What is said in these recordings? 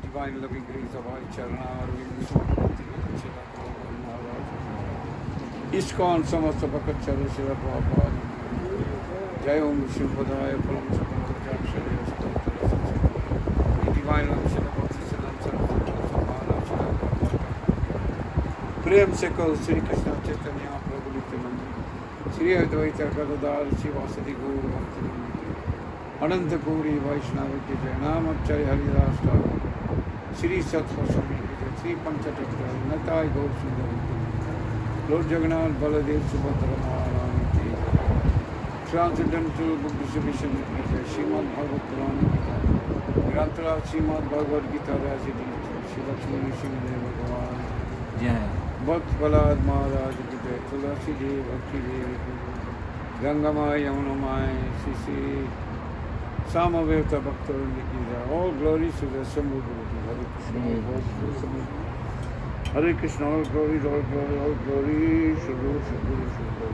Divine loving grace of our Charana, ISKCON Samasta Bhakat Chara Srila Prabhupada. Jai Om Vishnu Padaya Param Sapam Shri Divine Love Srila Bhakti Siddhanta Saraswati Prem se kal Sri Krishna Chaitanya Prabhu Nityananda Sri Advaita Gadadhar Srivasadi Gaura Bhakti Ananta Gauri Vaishnava Ki Jai Namachay Haridas Thakur Sri Sattva Swami Ki Jai Sri Panchatattva Natai Gaur Sundar Lord Jagannath Baladev Subhadra Maharani Ki Jai Transcendental Book Distribution Ki Jai Srimad Bhagavad Purana Ki Jai Grantara Srimad Bhagavad Gita Rasidi Shri Lakshmi Nrsimha Bhagavan Jai Bhakt Palad Maharaj Ki Jai Tulasi Dev Bhakti Devi Ki Jai Gangamai Yamunamai Sisi Samaveta Bhaktavrindi Ki Jai. All glories to the assembled Guru. Hare Krishna, all glories, all glory, all glory, Shuru, Shuru, Shuru.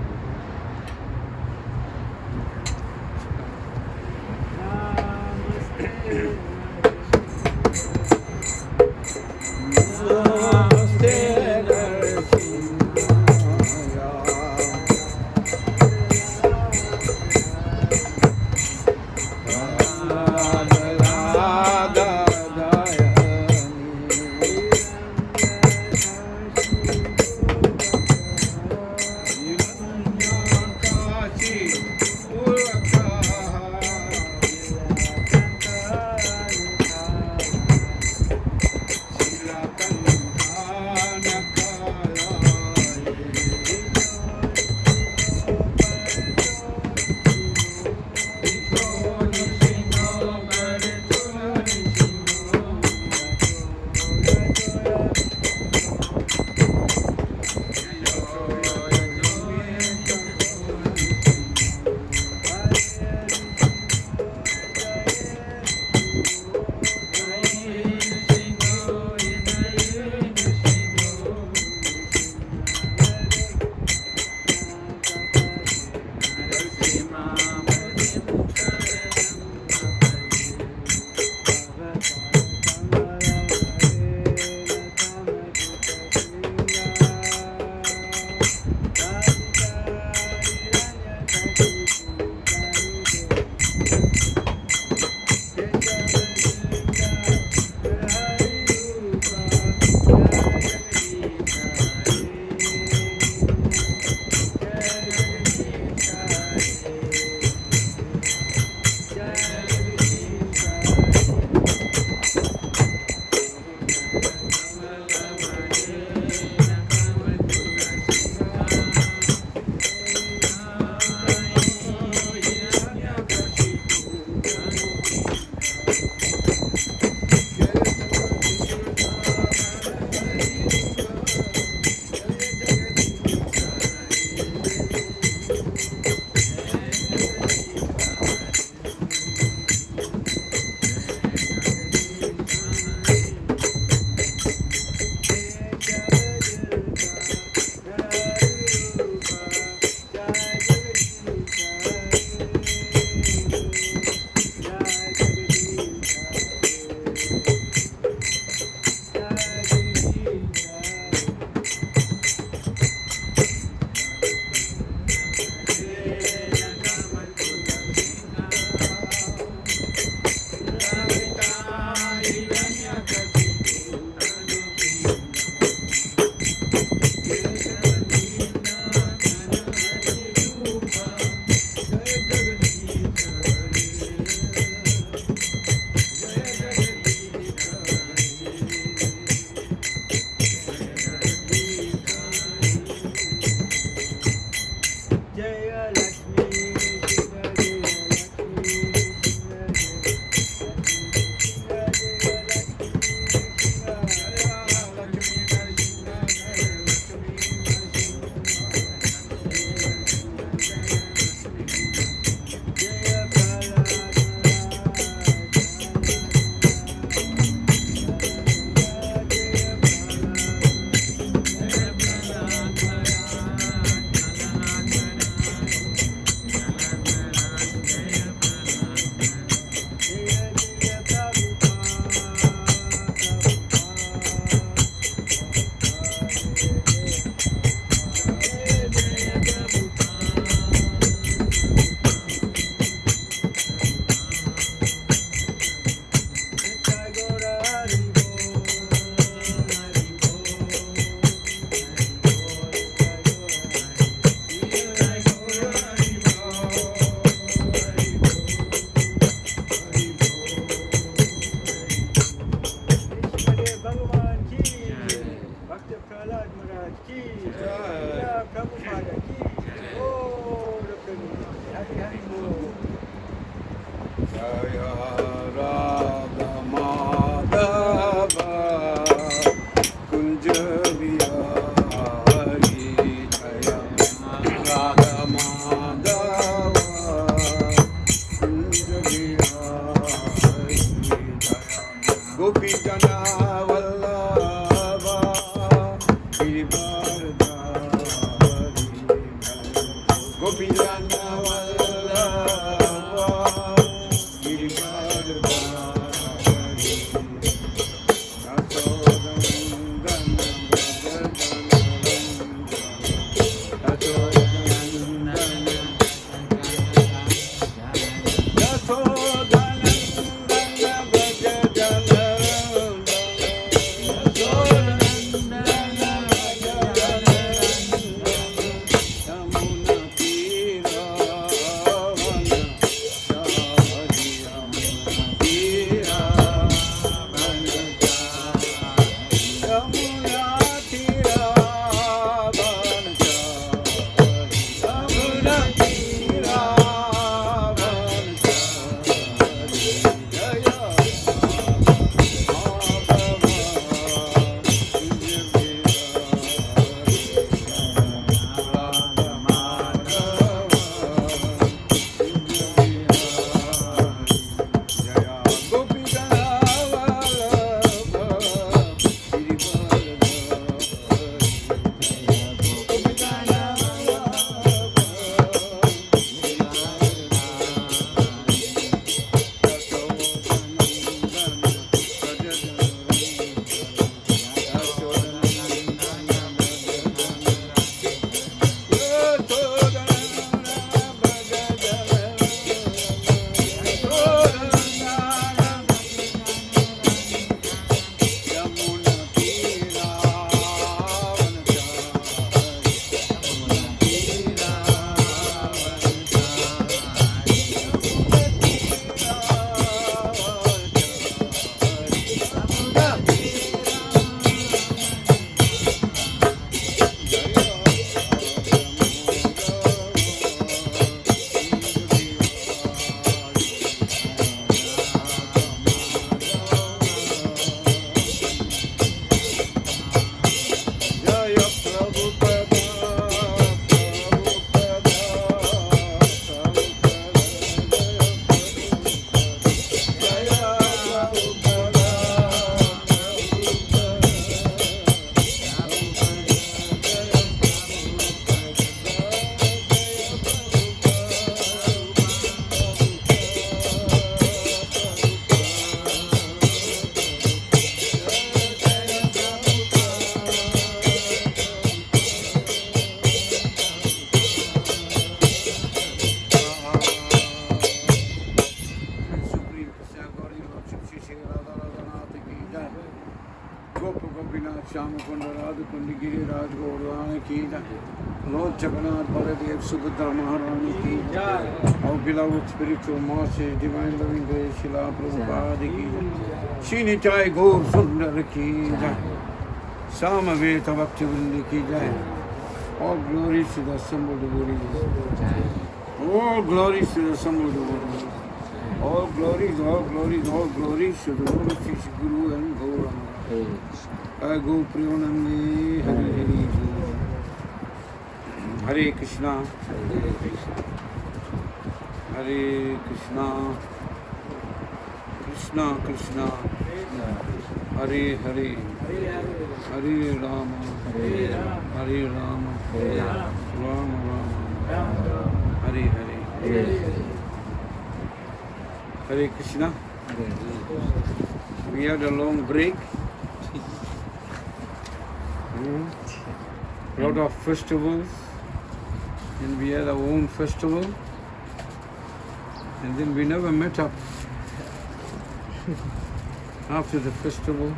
Jagannath Baladev Subhadra Maharani ki jai. Our beloved spiritual masters, divine loving grace, Srila Prabhupada ki jai. Shri Nitai Gaur Sundar ki jai. Samaveta Bhakti Vrindi ki jai. All glories to the assembled devotees. All glories to the assembled devotees. All glories, all glories, all glories to the Lord of Shri Guru and Gaura. Go Priyanandi Hari Hari. Hare Krishna, Hare Krishna, Krishna Krishna, Hare Hare, Hare Rama, Hare Rama, Rama Rama, Hare Hare. Hare Krishna. We had a long break. Lot of festivals. And we had our own festival, and then we never met up after the festival,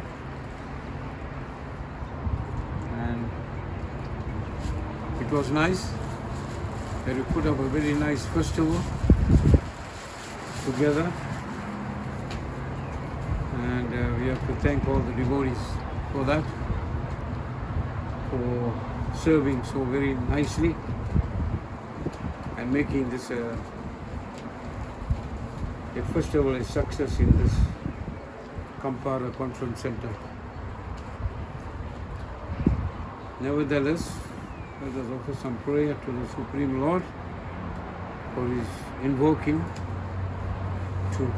and it was nice that we put up a very nice festival together, and we have to thank all the devotees for that, for serving so very nicely and making this a festival a success in this Kampara Conference Center. Nevertheless, let us offer some prayer to the Supreme Lord for His invoking to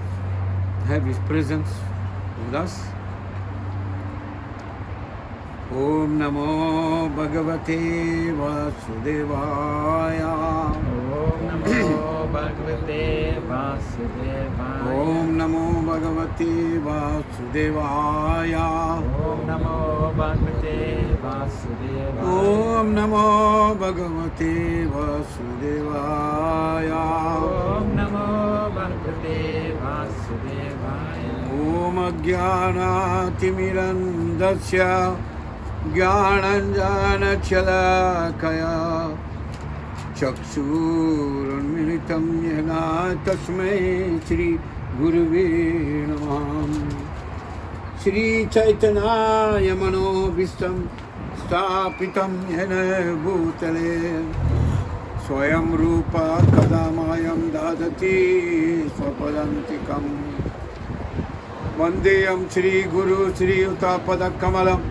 have His presence with us. Om Namo Bhagavate Vasudevaya. Bhagavate Vasudevaya. Om Namo Bhagavate Vasudevaya. Om Namo Bhagavate Vasudevaya. Om Namo Bhagavate Vasudevaya. Om Namo Bhagavate Vasudevaya. Om Ajnana Timirandasya Jnananjana Chalakaya Chakshurunmilitam Yena Tasmai Shri Guruve Namah. Shri Chaitanya Manobhistam Stapitam Yena Bhutale Swayam Rupa Kadamayam Dadati Swapadantikam Vandeyam Shri Guru Shri Utapada Kamalam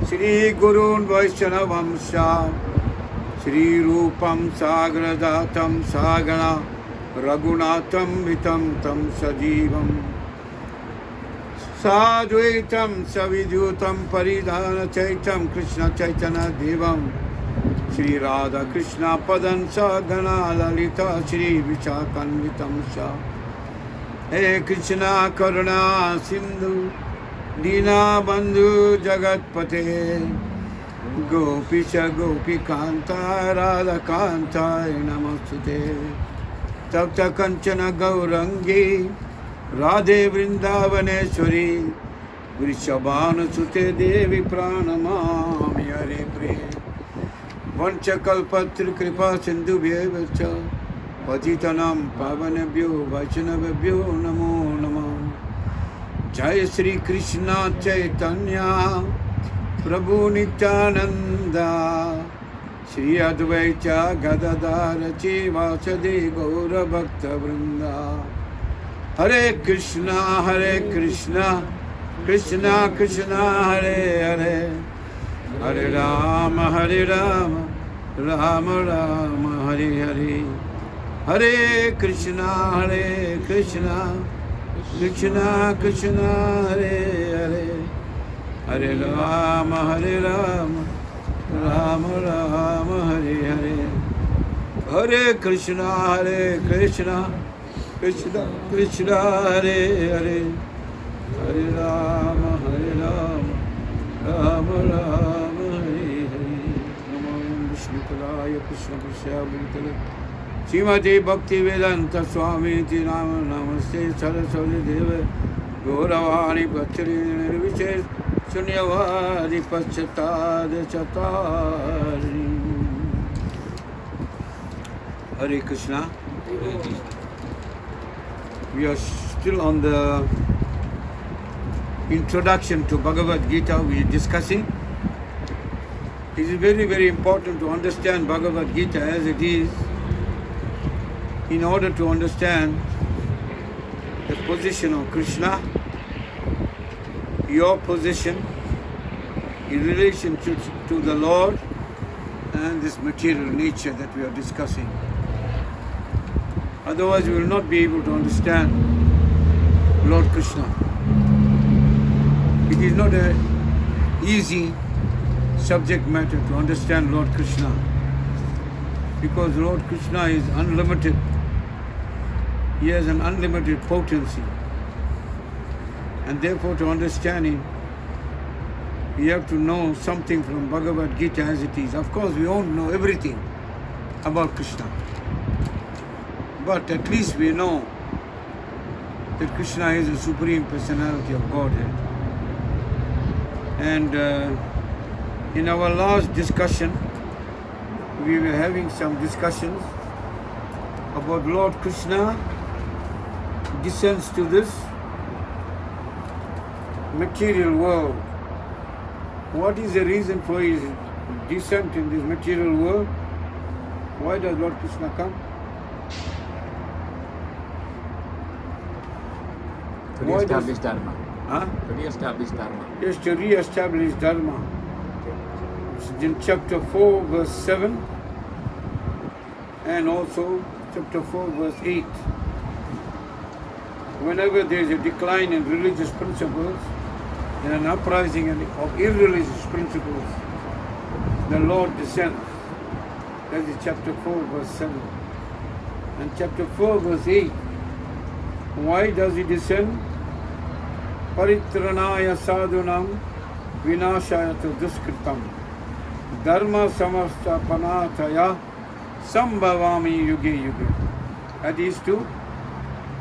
Shri Gurun Vaishnavamsha Shri Rupam Sagradatam Sagana Raghunatham Vitam Tam Sajivam Sadvaitam Savidyutam Paridhana Chaitam Krishna Chaitanya Devam Shri Radha Krishna Padan Sagana Lalita Shri Vichakanvitam Sha He Krishna Karuna Sindhu Dina Bandhu Jagatpate Gopisha Gopikanta Radha Kanta Namastute Tapta Kanchana Gaurangi Radhe Vrindavaneshwari Vrishabhanu Sute Devi Pranamami Hare Pre Vanchakalpatri Kripa Sindhu Bhyevacha Patitanam Pavanabhyo Vaishnavabhyo Namo Namah Jai Sri Krishna Chaitanya Prabhu Nityananda Shri Advaita Gadadara Chivasadi Gaura Bhakta Vrinda Hare Krishna Krishna Krishna Hare Hare Hare Rama Rama Rama Hare Hare Hare Krishna Krishna Krishna Hare Hare Hare Rama Rama Rama Hare Hare Hare Krishna Krishna Krishna Hare Hare Hare Rama Rama Rama Hare Hare Namo Vishnu Padaya Krishna Prasya Bhutale Srimati Bhakti Vedanta Swami Iti Nama Namaste Saraswati Deva Gauravani Pachari Nirviches Sunyavadi Pachatade Chatari Hare Krishna. We are still on the introduction to Bhagavad Gita we are discussing. It is very, very important to understand Bhagavad Gita as it is in order to understand the position of Krishna, your position in relation to the Lord and this material nature that we are discussing. Otherwise we will not be able to understand Lord Krishna. It is not an easy subject matter to understand Lord Krishna because Lord Krishna is unlimited. He has an unlimited potency. And therefore to understand him, we have to know something from Bhagavad Gita as it is. Of course, we won't know everything about Krishna. But at least we know that Krishna is the Supreme Personality of Godhead. And in our last discussion, we were having some discussions about Lord Krishna descends to this material world. What is the reason for his descent in this material world? Why does Lord Krishna come? To re-establish Dharma. Huh? To re-establish Dharma. Yes, to re-establish Dharma. It's in chapter 4, verse 7, and also chapter 4, verse 8. Whenever there is a decline in religious principles and an uprising of irreligious principles, the Lord descends. That is chapter 4, verse 7. And chapter 4, verse 8. Why does he descend? Paritranaya sadhunam vinashaya tu duskritam dharma samastapanataya sambhavami yuge yuge. That is to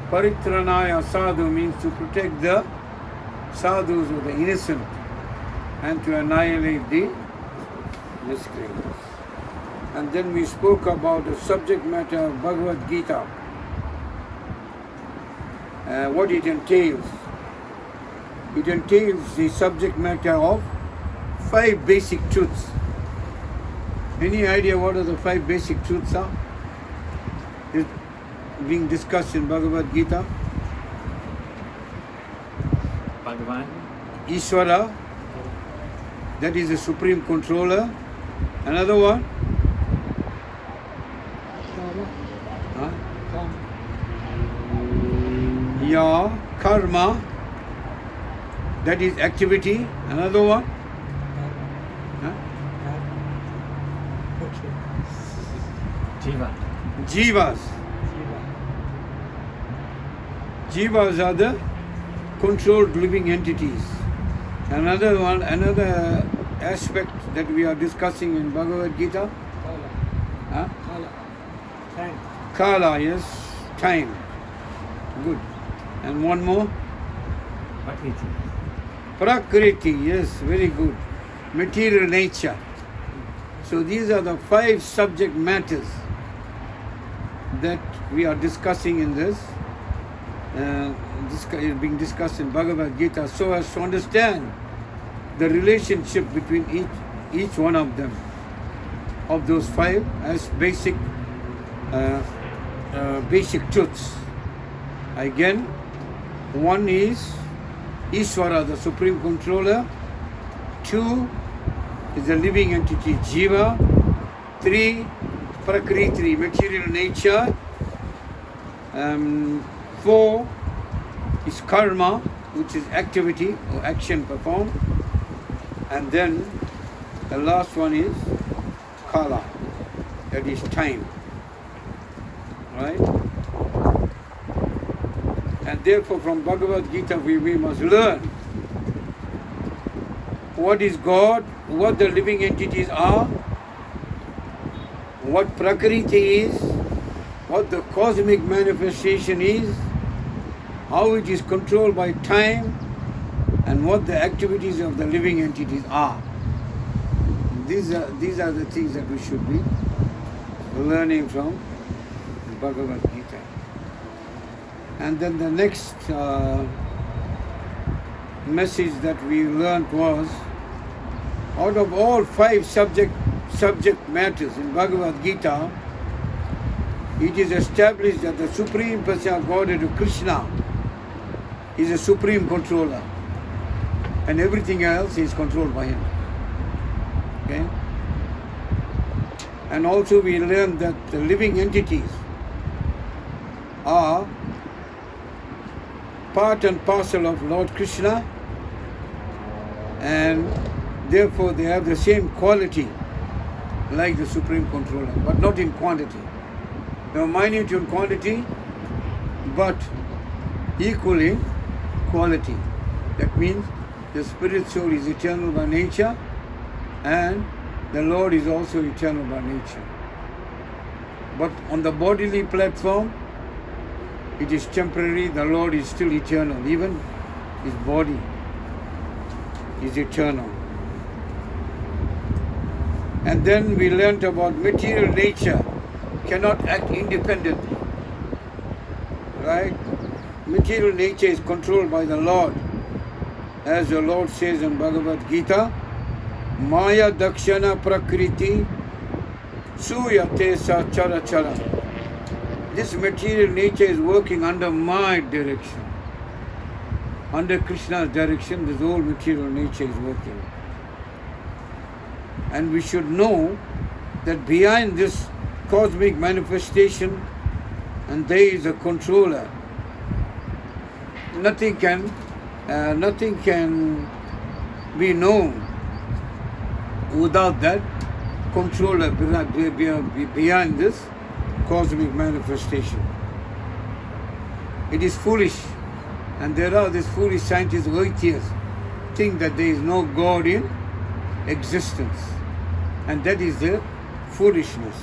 paritranaya sadhu means to protect the sadhus or the innocent and to annihilate the miscreants. And then we spoke about the subject matter of Bhagavad Gita, what it entails. It entails the subject matter of 5 basic truths. Any idea what are the 5 basic truths are? It's being discussed in Bhagavad Gita. Bhagavan, Ishvara, that is the supreme controller. Another one? Huh? Yeah, karma, that is activity. Another one? Huh? Jiva, Jivas. Jivas are the controlled living entities. Another one, another aspect that we are discussing in Bhagavad Gita. Huh? Kala, yes, time. Good. And one more? Prakriti, Prakriti, yes, very good. Material nature. So these are the 5 subject matters that we are discussing in this. Is being discussed in Bhagavad Gita, so as to understand the relationship between each one of them, of those 5 as basic truths. Again, one is Ishvara, the supreme controller. 2 is the living entity Jiva. 3, Prakriti, material nature. 4 is karma, which is activity or action performed. And then the last one is kala, that is time. Right? And therefore from Bhagavad Gita we must learn what is God, what the living entities are, what Prakriti is, what the cosmic manifestation is, how it is controlled by time, and what the activities of the living entities are. These are the things that we should be learning from Bhagavad Gita. And then the next message that we learned was, out of all 5 subject matters in Bhagavad Gita, it is established that the Supreme Personality of Godhead, Krishna, is a supreme controller, and everything else is controlled by him. Okay? And also we learned that the living entities are part and parcel of Lord Krishna, and therefore they have the same quality like the supreme controller, but not in quantity. They are minute in quantity, but equally quality. That means the spirit soul is eternal by nature, and the Lord is also eternal by nature. But on the bodily platform, it is temporary, the Lord is still eternal. Even his body is eternal. And then we learnt about material nature cannot act independently. Right? Material nature is controlled by the Lord. As the Lord says in Bhagavad Gita, Maya Dakshana Prakriti Suyate Sa Chara Chara. This material nature is working under my direction. Under Krishna's direction, this whole material nature is working. And we should know that behind this cosmic manifestation, and there is a controller. Nothing can be known without that controller behind this cosmic manifestation. It is foolish, and there are these foolish scientists, atheists, think that there is no God in existence, and that is their foolishness.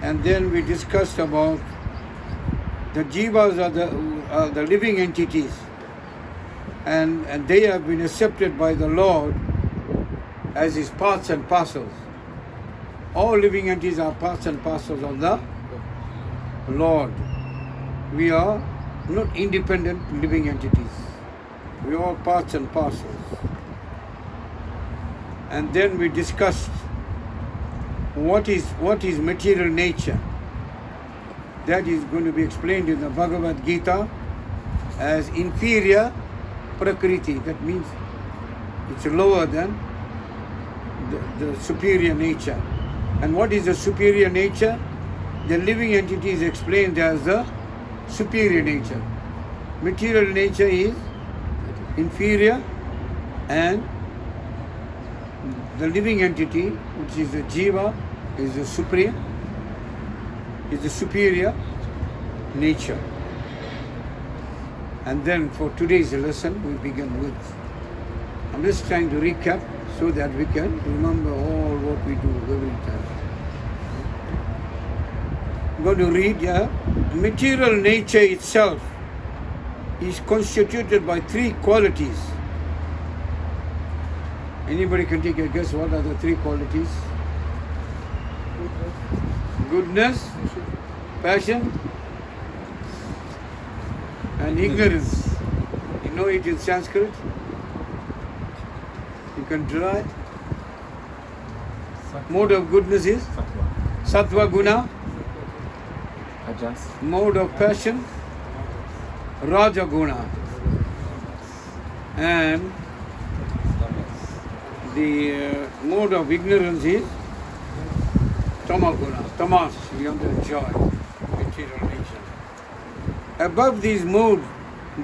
And then we discussed about the jivas are the living entities, and they have been accepted by the Lord as his parts and parcels. All living entities are parts and parcels of the Lord. We are not independent living entities. We are all parts and parcels. And then we discussed what is material nature. That is going to be explained in the Bhagavad Gita as inferior prakriti. That means it's lower than the superior nature. And what is the superior nature? The living entity is explained as the superior nature. Material nature is inferior, and the living entity, which is the jiva, is the supreme, is the superior nature. And then for today's lesson, we begin with, I'm just trying to recap so that we can remember all what we do every time. I'm going to read, material nature itself is constituted by three qualities. Anybody can take a guess what are the three qualities? Goodness, passion, and ignorance. You know it in Sanskrit? You can try. Mode of goodness is Sattva Guna. Mode of passion, Raja Guna. And the mode of ignorance is Tamaguna, Tamas, beyond the joy, material nature. Above these modes,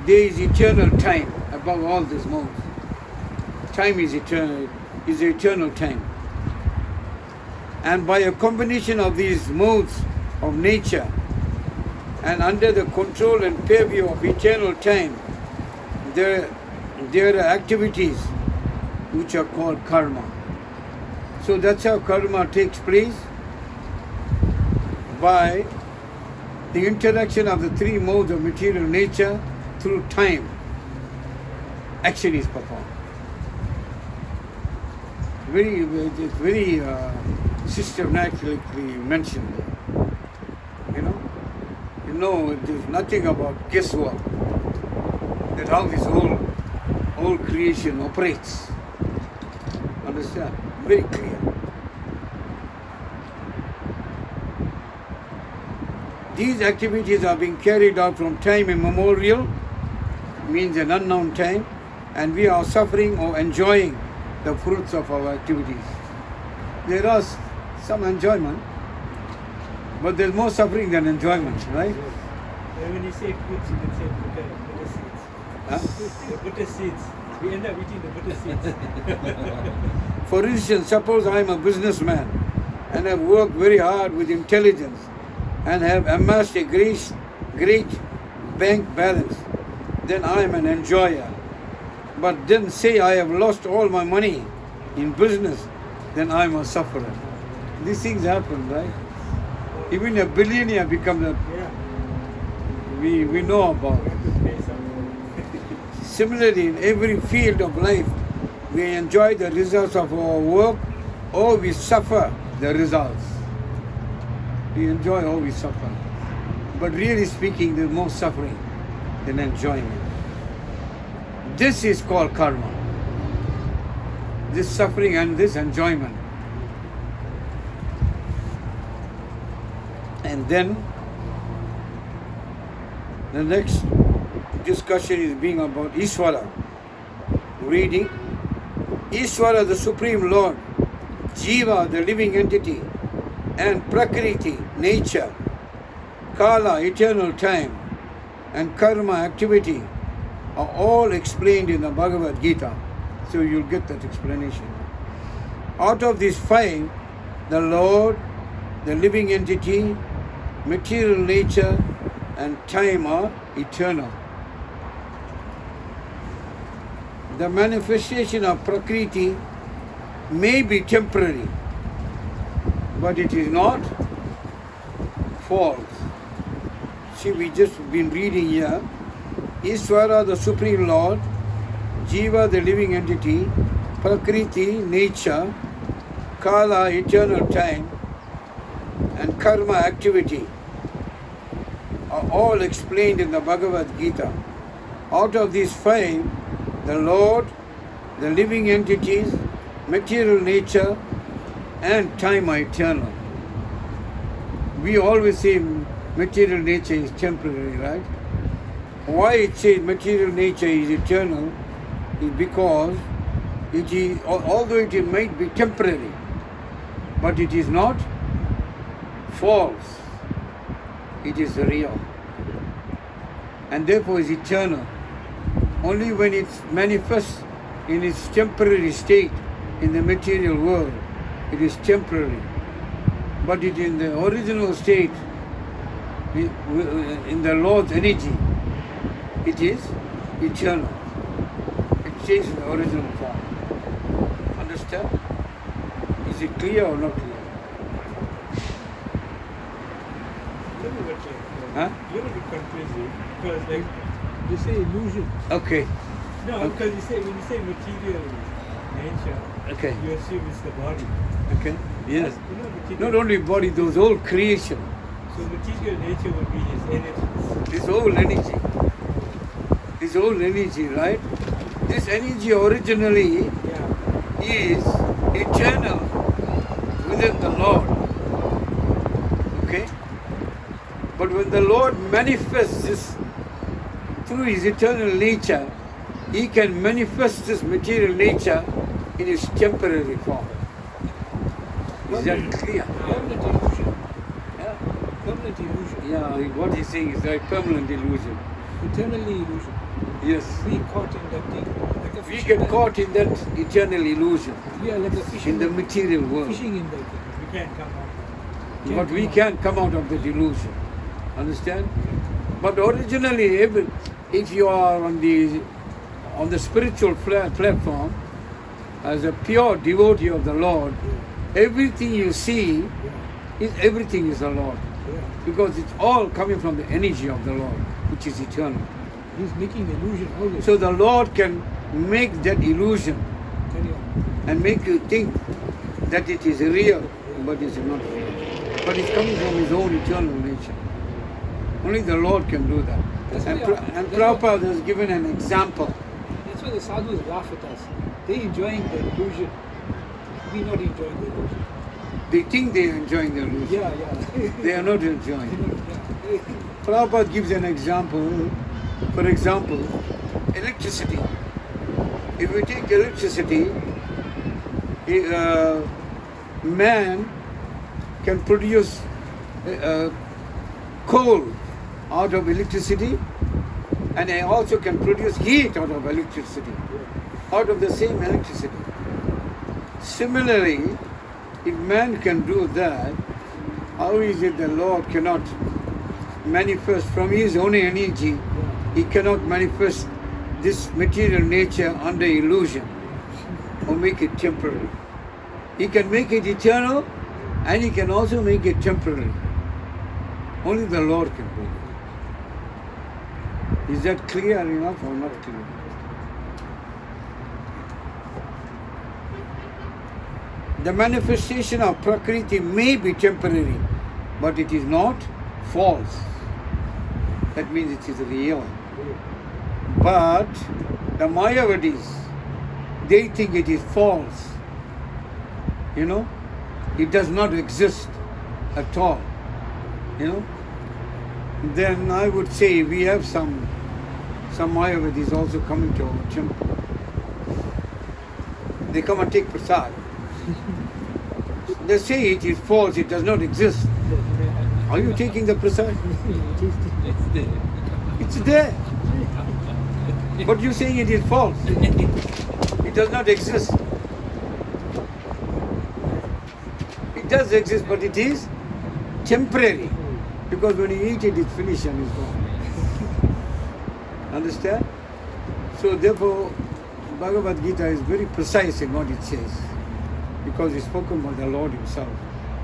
there is eternal time, above all these modes. Time is eternal time. And by a combination of these modes of nature, and under the control and purview of eternal time, there are activities which are called karma. So that's how karma takes place, by the interaction of the three modes of material nature through time. Action is performed. It's very systematically mentioned. You know, there's nothing about guesswork. That's how this whole creation operates. Understand? Very clear. These activities are being carried out from time immemorial, means an unknown time, and we are suffering or enjoying the fruits of our activities. There is some enjoyment, but there's more suffering than enjoyment, right? When you say fruits, you can say bitter seeds. Huh? The bitter seeds. We end up eating the bitter seeds. For instance, suppose I am a businessman and have worked very hard with intelligence and have amassed a great bank balance, then I am an enjoyer. But then say I have lost all my money in business, then I am a sufferer. These things happen, right? Even a billionaire becomes a... We know about it. Similarly, in every field of life, we enjoy the results of our work, or we suffer the results. We enjoy or we suffer. But really speaking, there's more suffering than enjoyment. This is called karma. This suffering and this enjoyment. And then the next discussion is being about Ishvara. Reading. Ishvara, the Supreme Lord, Jiva, the living entity, and Prakriti, nature, Kala, eternal time, and Karma, activity, are all explained in the Bhagavad Gita. So you'll get that explanation. Out of these five, the Lord the living entity, material nature, and time are eternal. The manifestation of Prakriti may be temporary, but it is not false. See, we just been reading here, Ishvara, the Supreme Lord, Jiva, the living entity, Prakriti, nature, Kala, eternal time, and Karma, activity, are all explained in the Bhagavad Gita. Out of these five, the Lord, the living entities, material nature, and time are eternal. We always say material nature is temporary, right? Why it says material nature is eternal is because it is, although it might be temporary, but it is not false. It is real. And therefore is eternal. Only when it manifests in its temporary state in the material world, it is temporary. But it in the original state, in the Lord's energy, it is eternal. It stays in the original form. Understand? Is it clear or not clear? Huh? Little bit confusing because like you say illusion. Okay. No, Okay. because you say when you say material nature, Okay. you assume it's the body. Okay. Yes. You know, material, Not only body, those whole creation, so material nature would be his energy. this whole energy. This whole energy, right? This energy originally Yeah. is eternal within the Lord. Okay? But when the Lord manifests this through his eternal nature, he can manifest this material nature in his temporary form. Is that clear? Permanent illusion. Yeah. Permanent illusion. Yeah, what he's saying is right, permanent illusion. Eternally illusion. Yes. We caught in that thing. Like a We fish get in caught in that eternal illusion that. Yeah, like a fish in the that- material world. fishing in that thing. We can't come out. But we can't come out of that illusion. Understand? But originally, if you are on the spiritual platform, as a pure devotee of the Lord, everything you see, everything is the Lord. Yeah. Because it's all coming from the energy of the Lord, which is eternal. He's making the illusion always. So the Lord can make that illusion Carry on. and make you think that it is real, but it's not real. But it's coming from his own eternal nature. Only the Lord can do that. That's And, why- and that's why- Prabhupada has given an example. That's why the sadhus laugh at us. They enjoying the illusion. We not enjoying the illusion. They think they are enjoying the illusion. Yeah. They are not enjoying. Yeah. Prabhupada gives an example. For example, electricity. If we take electricity, man can produce coal out of electricity, and he also can produce heat out of electricity, out of the same electricity. Similarly, if man can do that, how is it the Lord cannot manifest from his own energy? He cannot manifest this material nature under illusion or make it temporary. He can make it eternal, and he can also make it temporary. Only the Lord can do it. Is that clear enough or not clear? The manifestation of Prakriti may be temporary, but it is not false. That means it is real. But the Mayavadis, they think it is false. You know, it does not exist at all. You know, then I would say we have some Mayavadis also coming to our temple. They come and take prasad. They say it is false, it does not exist. Are you taking the prasad? It's there. But you're saying it is false. It does not exist. It does exist, but it is temporary. Because when you eat it, it's finished and it's gone. Understand? So therefore, Bhagavad Gita is very precise in what it says. Because it's spoken by the Lord Himself.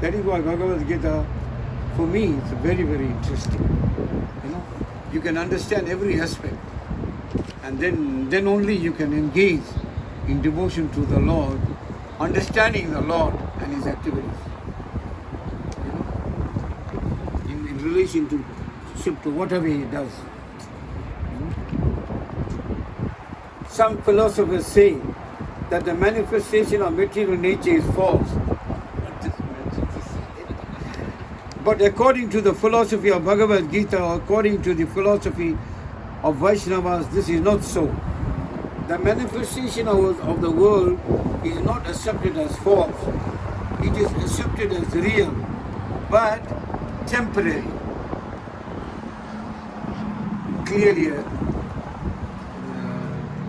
That is why Bhagavad Gita, for me, it's very, very interesting. You know, you can understand every aspect. And then only you can engage in devotion to the Lord, understanding the Lord and His activities. You know, in relation to whatever He does. Some philosophers say that the manifestation of material nature is false. But according to the philosophy of Bhagavad Gita, or according to the philosophy of Vaishnavas, this is not so. The manifestation of the world is not accepted as false. It is accepted as real, but temporary. Clearly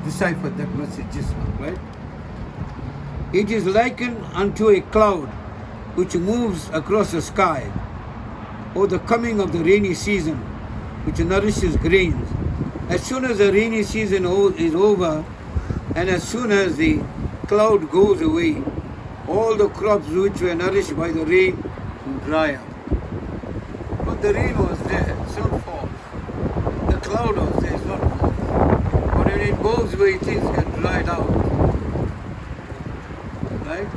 deciphered that message just now, right? It is likened unto a cloud which moves across the sky, or the coming of the rainy season, which nourishes grains. As soon as the rainy season is over, and as soon as the cloud goes away, all the crops which were nourished by the rain dry up. But the rain was there, it's not false. The cloud was there, it's not false. But when it goes where it is, it dried out. Right?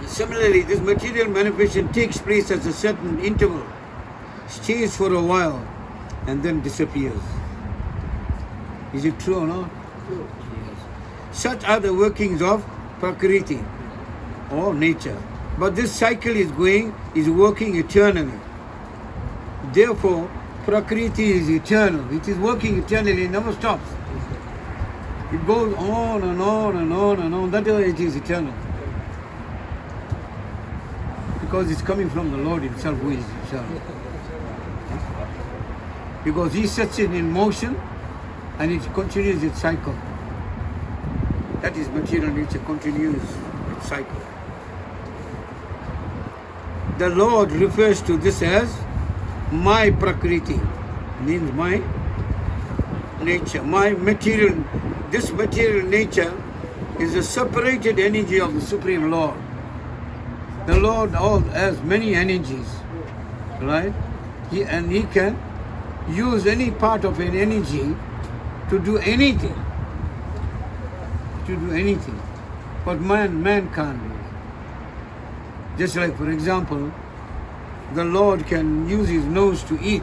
Similarly, this material manifestation takes place at a certain interval, stays for a while, and then disappears. Is it true or not? True. Yes. Such are the workings of Prakriti, or nature. But this cycle is working eternally. Therefore, Prakriti is eternal. It is working eternally, it never stops. It goes on and on and on and on. That's why it is eternal. Because it's coming from the Lord Himself, who is eternal. Because He sets it in motion and it continues its cycle. That is, material nature continues its cycle. The Lord refers to this as my Prakriti, means my nature, my material. This material nature is a separated energy of the Supreme Lord. The Lord has many energies, right? He can use any part of an energy to do anything. But man can't do it. Just like, for example, the Lord can use His nose to eat.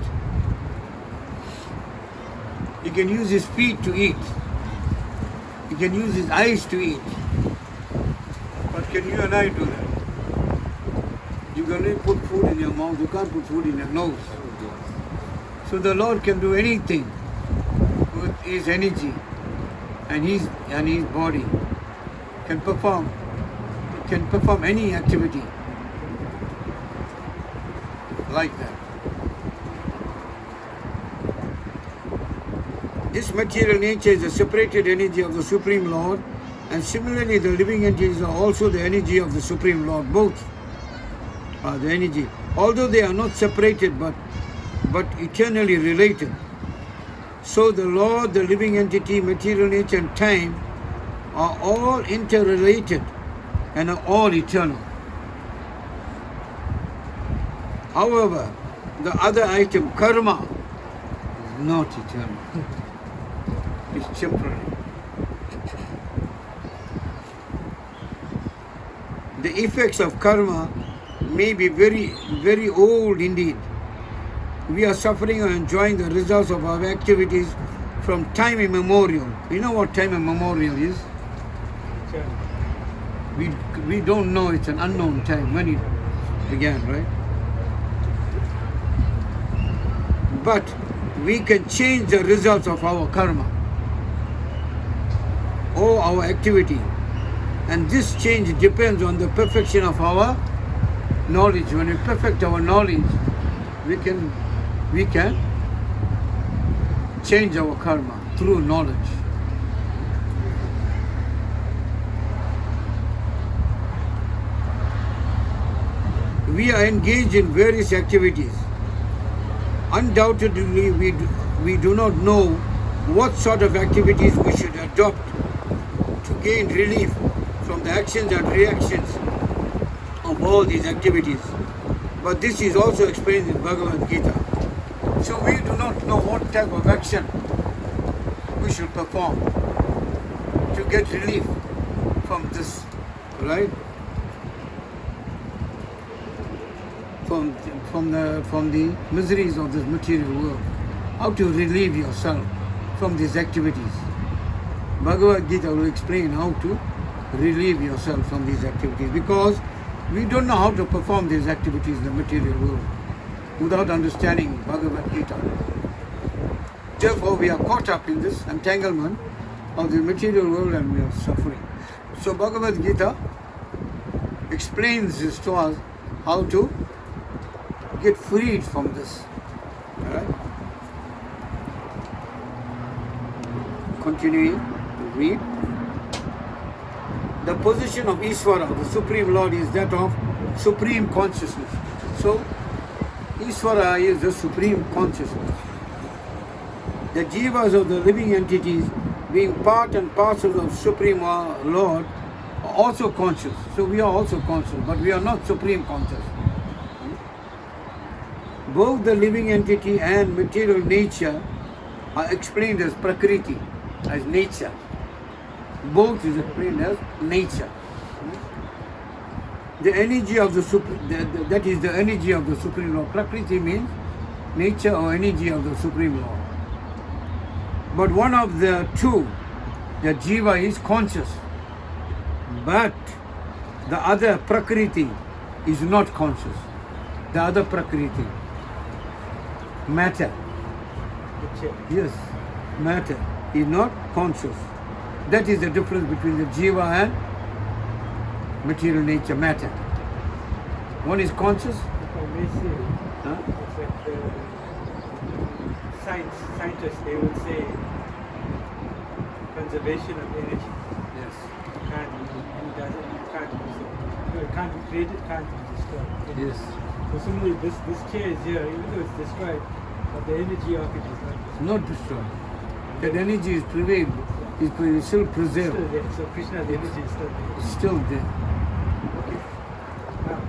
He can use His feet to eat. He can use His eyes to eat. But can you and I do that? You can only put food in your mouth, you can't put food in your nose. So the Lord can do anything with His energy and his body, can perform any activity like that. This material nature is a separated energy of the Supreme Lord, and similarly the living entities are also the energy of the Supreme Lord. Both are the energy, although they are not separated but eternally related. So the Lord, the living entity, material nature and time are all interrelated and are all eternal. However, the other item, karma, is not eternal. It's temporary. The effects of karma may be very, very old indeed. We are suffering or enjoying the results of our activities from time immemorial. You know what time immemorial is? We don't know, it's an unknown time when it began, right? But we can change the results of our karma or our activity. And this change depends on the perfection of our knowledge. When we perfect our knowledge, we can change our karma through knowledge. we are engaged in various activities. Undoubtedly, we do not know what sort of activities we should adopt to gain relief from the actions and reactions of all these activities. But this is also explained in Bhagavad Gita. So we do not know what type of action we should perform to get relief from this, right? From the miseries of this material world. How to relieve yourself from these activities. Bhagavad Gita will explain how to relieve yourself from these activities, because we don't know how to perform these activities in the material world without understanding Bhagavad Gita. Therefore, we are caught up in this entanglement of the material world and we are suffering. So Bhagavad Gita explains this to us, how to get freed from this. Alright? Continuing to read. The position of Ishvara, the Supreme Lord, is that of supreme consciousness. So, Ishvara is the supreme consciousness. The jivas of the living entities, being part and parcel of Supreme Lord, are also conscious. So we are also conscious, but we are not supreme conscious. Both the living entity and material nature are explained as Prakriti, as nature. Both is explained as nature. The energy of the that is the energy of the Supreme Lord. Prakriti means nature or energy of the Supreme Lord. But one of the two, the jiva, is conscious. But the other Prakriti is not conscious. The other Prakriti, matter. Yes, matter is not conscious. That is the difference between the jiva and material nature, matter. One is conscious. If I may say, it's like the scientists, they would say conservation of energy. Yes. It can't be created, can't be destroyed. Yes. So similarly, this chair is here, even though it's destroyed, but the energy of it is not destroyed. Not destroyed. That energy is prevailed, is still preserved. Still there. So Krishna, the energy is still there. It's still there. Okay. Now,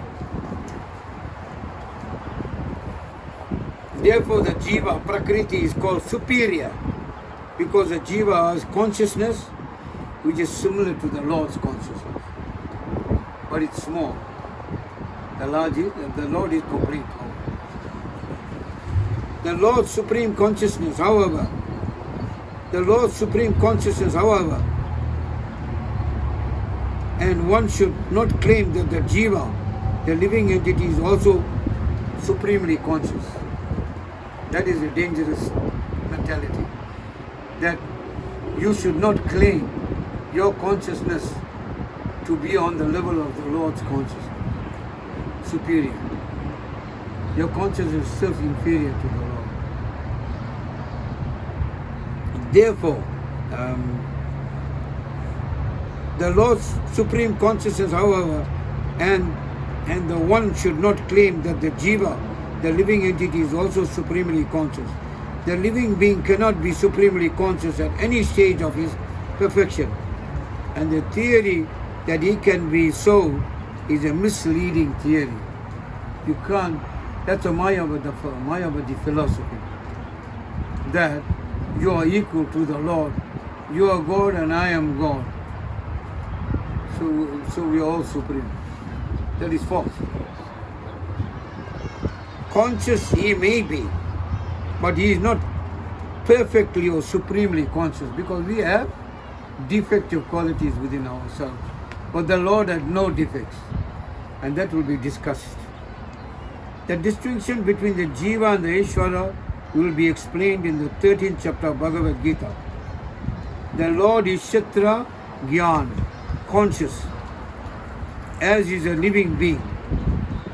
Therefore, the jiva, Prakriti, is called superior, because the jiva has consciousness which is similar to the Lord's consciousness, but it's small. The Lord is complete. The Lord's supreme consciousness, however, and one should not claim that the jiva, the living entity, is also supremely conscious. That is a dangerous mentality. That you should not claim your consciousness to be on the level of the Lord's consciousness, superior. Your consciousness is self-inferior to the Lord. Therefore, the Lord's supreme consciousness, however, and the one should not claim that the jiva, the living entity, is also supremely conscious. The living being cannot be supremely conscious at any stage of his perfection. And the theory that he can be so is a misleading theory. You can't, that's a Mayavadi philosophy. That you are equal to the Lord. You are God and I am God. So we are all supreme. That is false. Conscious he may be, but he is not perfectly or supremely conscious, because we have defective qualities within ourselves. But the Lord had no defects, and that will be discussed. The distinction between the Jiva and the Ishvara will be explained in the 13th chapter of Bhagavad Gita. The Lord is Kshetra Gyan, conscious, as is a living being.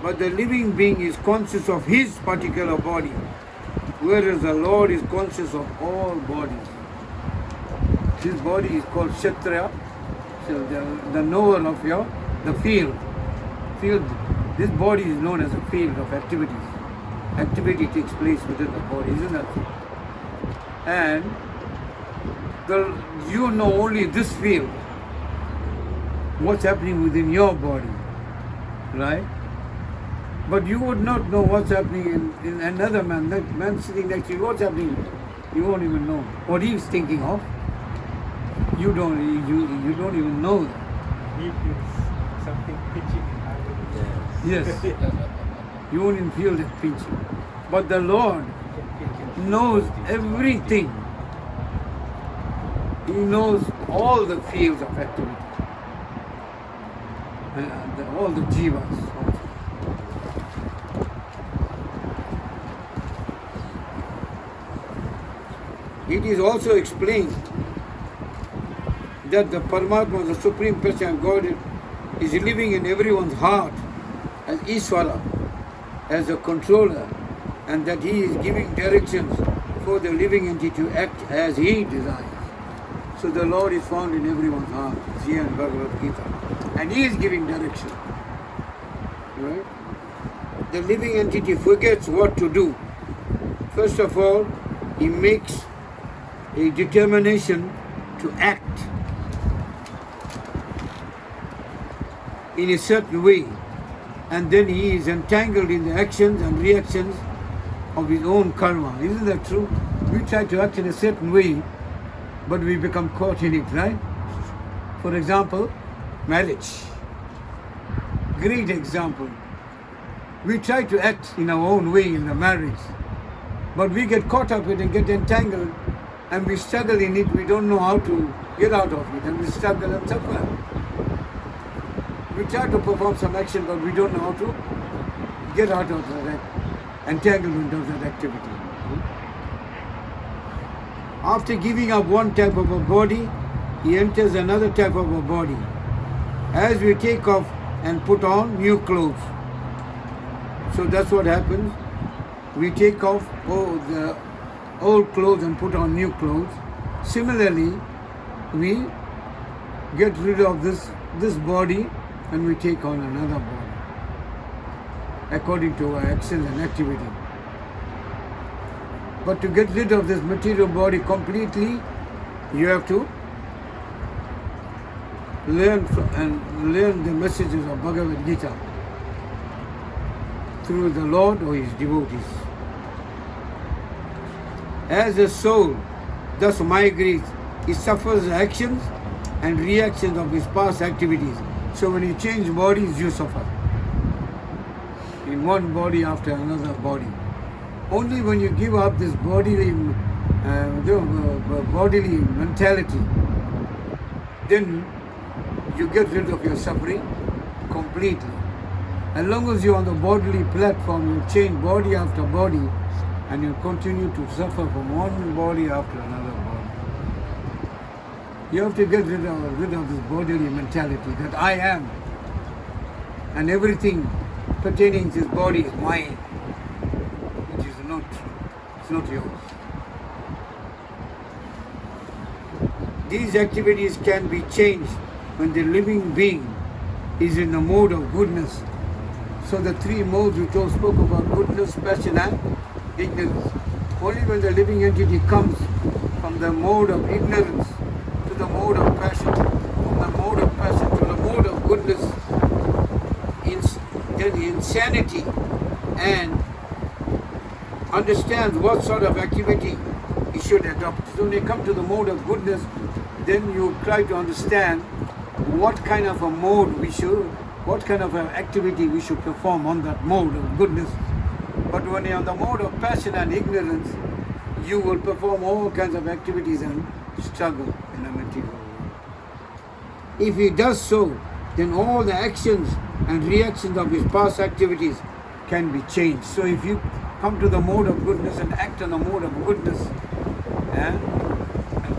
But the living being is conscious of his particular body, whereas the Lord is conscious of all bodies. His body is called Kshetra, so the knower of the field This body is known as a field of activities. Activity takes place within the body, isn't it? And you know only this field, what's happening within your body, right? But you would not know what's happening in another man. That man sitting next to you, what's happening? You won't even know what he's thinking of. You don't even know that. He feels something pitching in our Yes. You won't even feel that pinching. But the Lord knows everything. He knows all the fields of activity. All the jivas. It is also explained that the Paramatma, the Supreme Personality of Godhead, is living in everyone's heart as Ishvara, as a controller, and that he is giving directions for the living entity to act as he desires. So the Lord is found in everyone's heart, it's here in Bhagavad Gita, and he is giving direction. Right? The living entity forgets what to do. First of all, he makes a determination to act in a certain way, and then he is entangled in the actions and reactions of his own karma. Isn't that true? We try to act in a certain way, but we become caught in it, right? For example, marriage. Great example. We try to act in our own way in the marriage, but we get caught up in it and get entangled, and we struggle in it. We don't know how to get out of it, and we struggle and suffer. We try to perform some action, but we don't know how to get out of that entanglement of that activity. After giving up one type of a body, he enters another type of a body. As we take off and put on new clothes. So that's what happens. We take off the old clothes and put on new clothes. Similarly, we get rid of this body and we take on another body according to our actions and activity. But to get rid of this material body completely, you have to learn the messages of Bhagavad Gita through the Lord or his devotees. As the soul thus migrates, he suffers the actions and reactions of his past activities. So when you change bodies, you suffer. In one body after another body. Only when you give up this bodily mentality, then you get rid of your suffering completely. As long as you're on the bodily platform, you change body after body, and you continue to suffer from one body after another body. You have to get rid of this bodily mentality that I am, and everything pertaining to this body is mine, which is not true. It's not yours. These activities can be changed when the living being is in the mode of goodness. So the three modes we spoke about, goodness, passion and ignorance. Only when the living entity comes from the mode of ignorance to the mode of passion, from the mode of passion to the mode of goodness, then insanity, and understands what sort of activity he should adopt. So when you come to the mode of goodness, then you try to understand what kind of a mode what kind of an activity we should perform on that mode of goodness. But when you're on the mode of passion and ignorance, you will perform all kinds of activities and struggle in a material world. If he does so, then all the actions and reactions of his past activities can be changed. So if you come to the mode of goodness and act on the mode of goodness and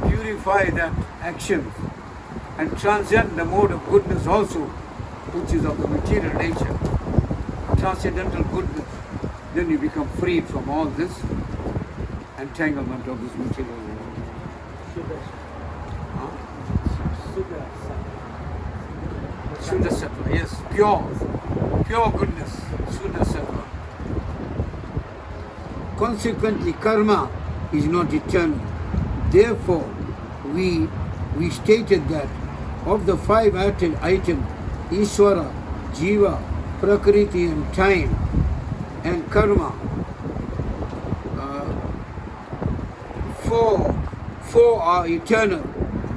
purify that action and transcend the mode of goodness also, which is of the material nature, transcendental goodness, then you become free from all this entanglement of this material world. Shuddha Sattva, yes, pure goodness, Shuddha Sattva. Consequently, karma is not eternal. Therefore, we stated that of the 5 items, Ishvara, Jiva, Prakriti and time and karma, four are eternal,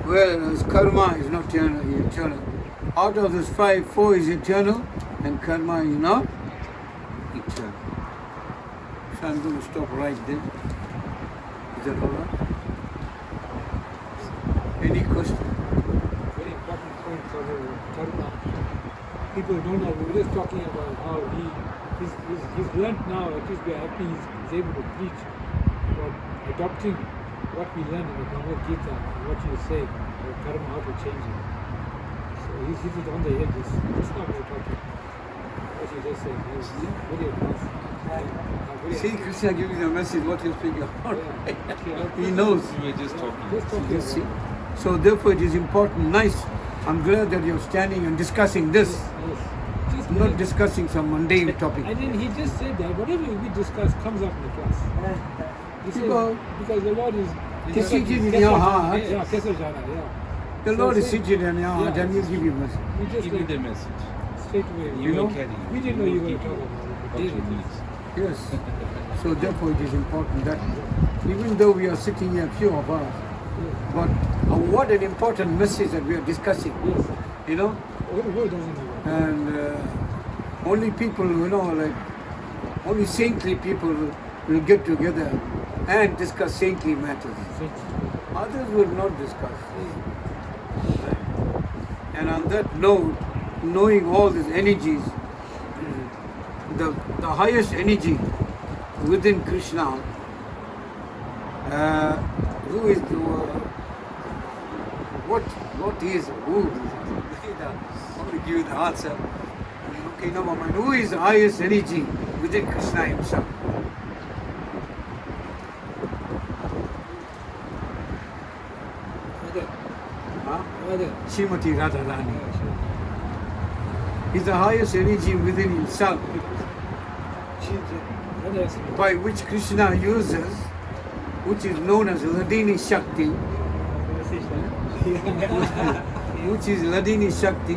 whereas karma is not eternal. Out of those 5, 4 is eternal and karma is not eternal. So I'm going to stop right there. Is that all right? Any question? Very important point for karma. People don't know. We were just talking about how he's learnt now. At least we are happy he's able to preach about adopting what we learn in the Bhagavad Gita, what you say, about karma, how to change it. So he's hit it on the head. Just now we were talking. What you just said. He was very advanced. See, Krishna gives you a message what you speak about. Yeah. He knows. We were just talking. Just talking You about see? So therefore it is important, nice. I'm glad that you're standing and discussing this, Yes. Just not discussing some mundane topic. And then he just said that whatever we discuss comes up in the class. He said, Because- because the Lord is He's seated in your heart. Yeah, Kesa Jana, yeah. The So Lord is say- seated in your heart Yeah. and He'll give you message. We just Give me like, the message. straight away. You know, will carry. We didn't know you were will going to give talk about it. what you David. need. Yes. So therefore it is important that even though we are sitting here, few of us, Yeah. but what an important message that we are discussing, Yes. you know? The whole world doesn't know that. And only people, like only saintly people will get together and discuss saintly matters. Others will not discuss. And on that note, knowing all these energies, the highest energy within Krishna, who is the, what is, who? I want to give you the answer. Okay, number one, who is the highest energy within Krishna himself? Huh? Srimati Radharani. Is the highest energy within himself, by which Krishna uses, which is known as Ladini Shakti, which is Ladini Shakti,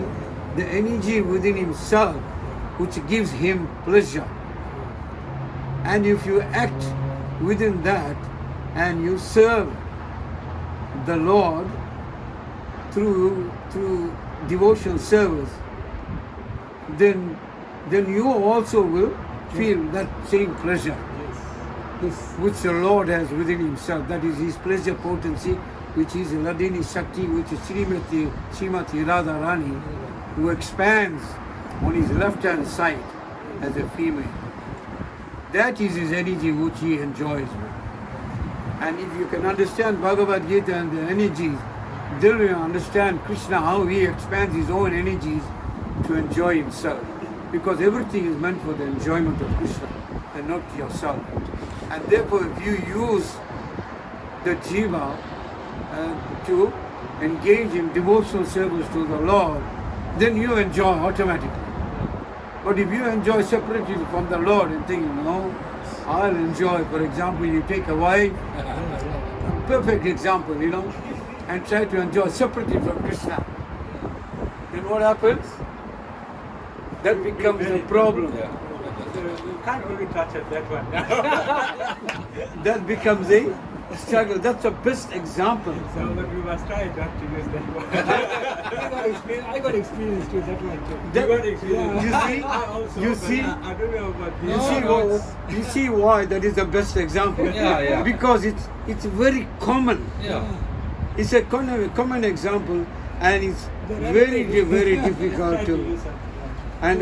the energy within himself which gives him pleasure. And if you act within that and you serve the Lord through devotional service, then you also will feel that same pleasure which the Lord has within himself. That is his pleasure potency, which is Ladini Shakti, which is Srimati Radharani, who expands on his left hand side as a female. That is his energy which he enjoys with. And if you can understand Bhagavad Gita and the energies, then you understand Krishna, how he expands his own energies to enjoy himself. Because everything is meant for the enjoyment of Krishna and not yourself. And therefore, if you use the jiva to engage in devotional service to the Lord, then you enjoy automatically. But if you enjoy separately from the Lord and think, no, I'll enjoy, for example, you take a wife, a perfect example, and try to enjoy separately from Krishna, then what happens? That becomes a problem. You can't really touch it, that one. That becomes a struggle. That's the best example. So, but we must try not to use that one. I got experience with that one too. That- You got experience. You see? You see? I don't know about this. You see why that is the best example? Yeah. Because it's very common. Yeah. It's a common example, and it's very difficult Try to, use something. and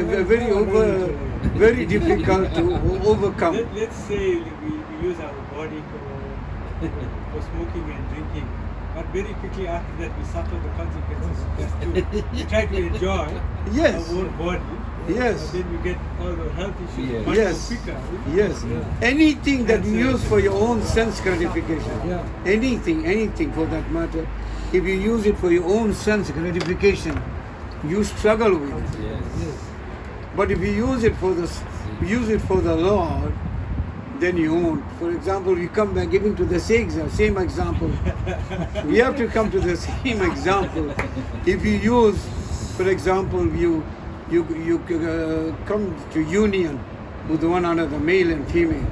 very difficult to overcome. Let's say we use our body for smoking and drinking, but very quickly after that we suffer the consequences. Just to try to enjoy Yes. our own body. Yes. And then we get all the health issues Yes. much Yes. more quicker. Yes. Anything that you use for your own sense gratification, Yeah. anything for that matter, if you use it for your own sense gratification, you struggle with it. Yes. Yes. But if you use it for the Lord, then you won't. For example, we come back giving to the same example. We have to come to the same example. If you use, for example, you come to union with one another, male and female,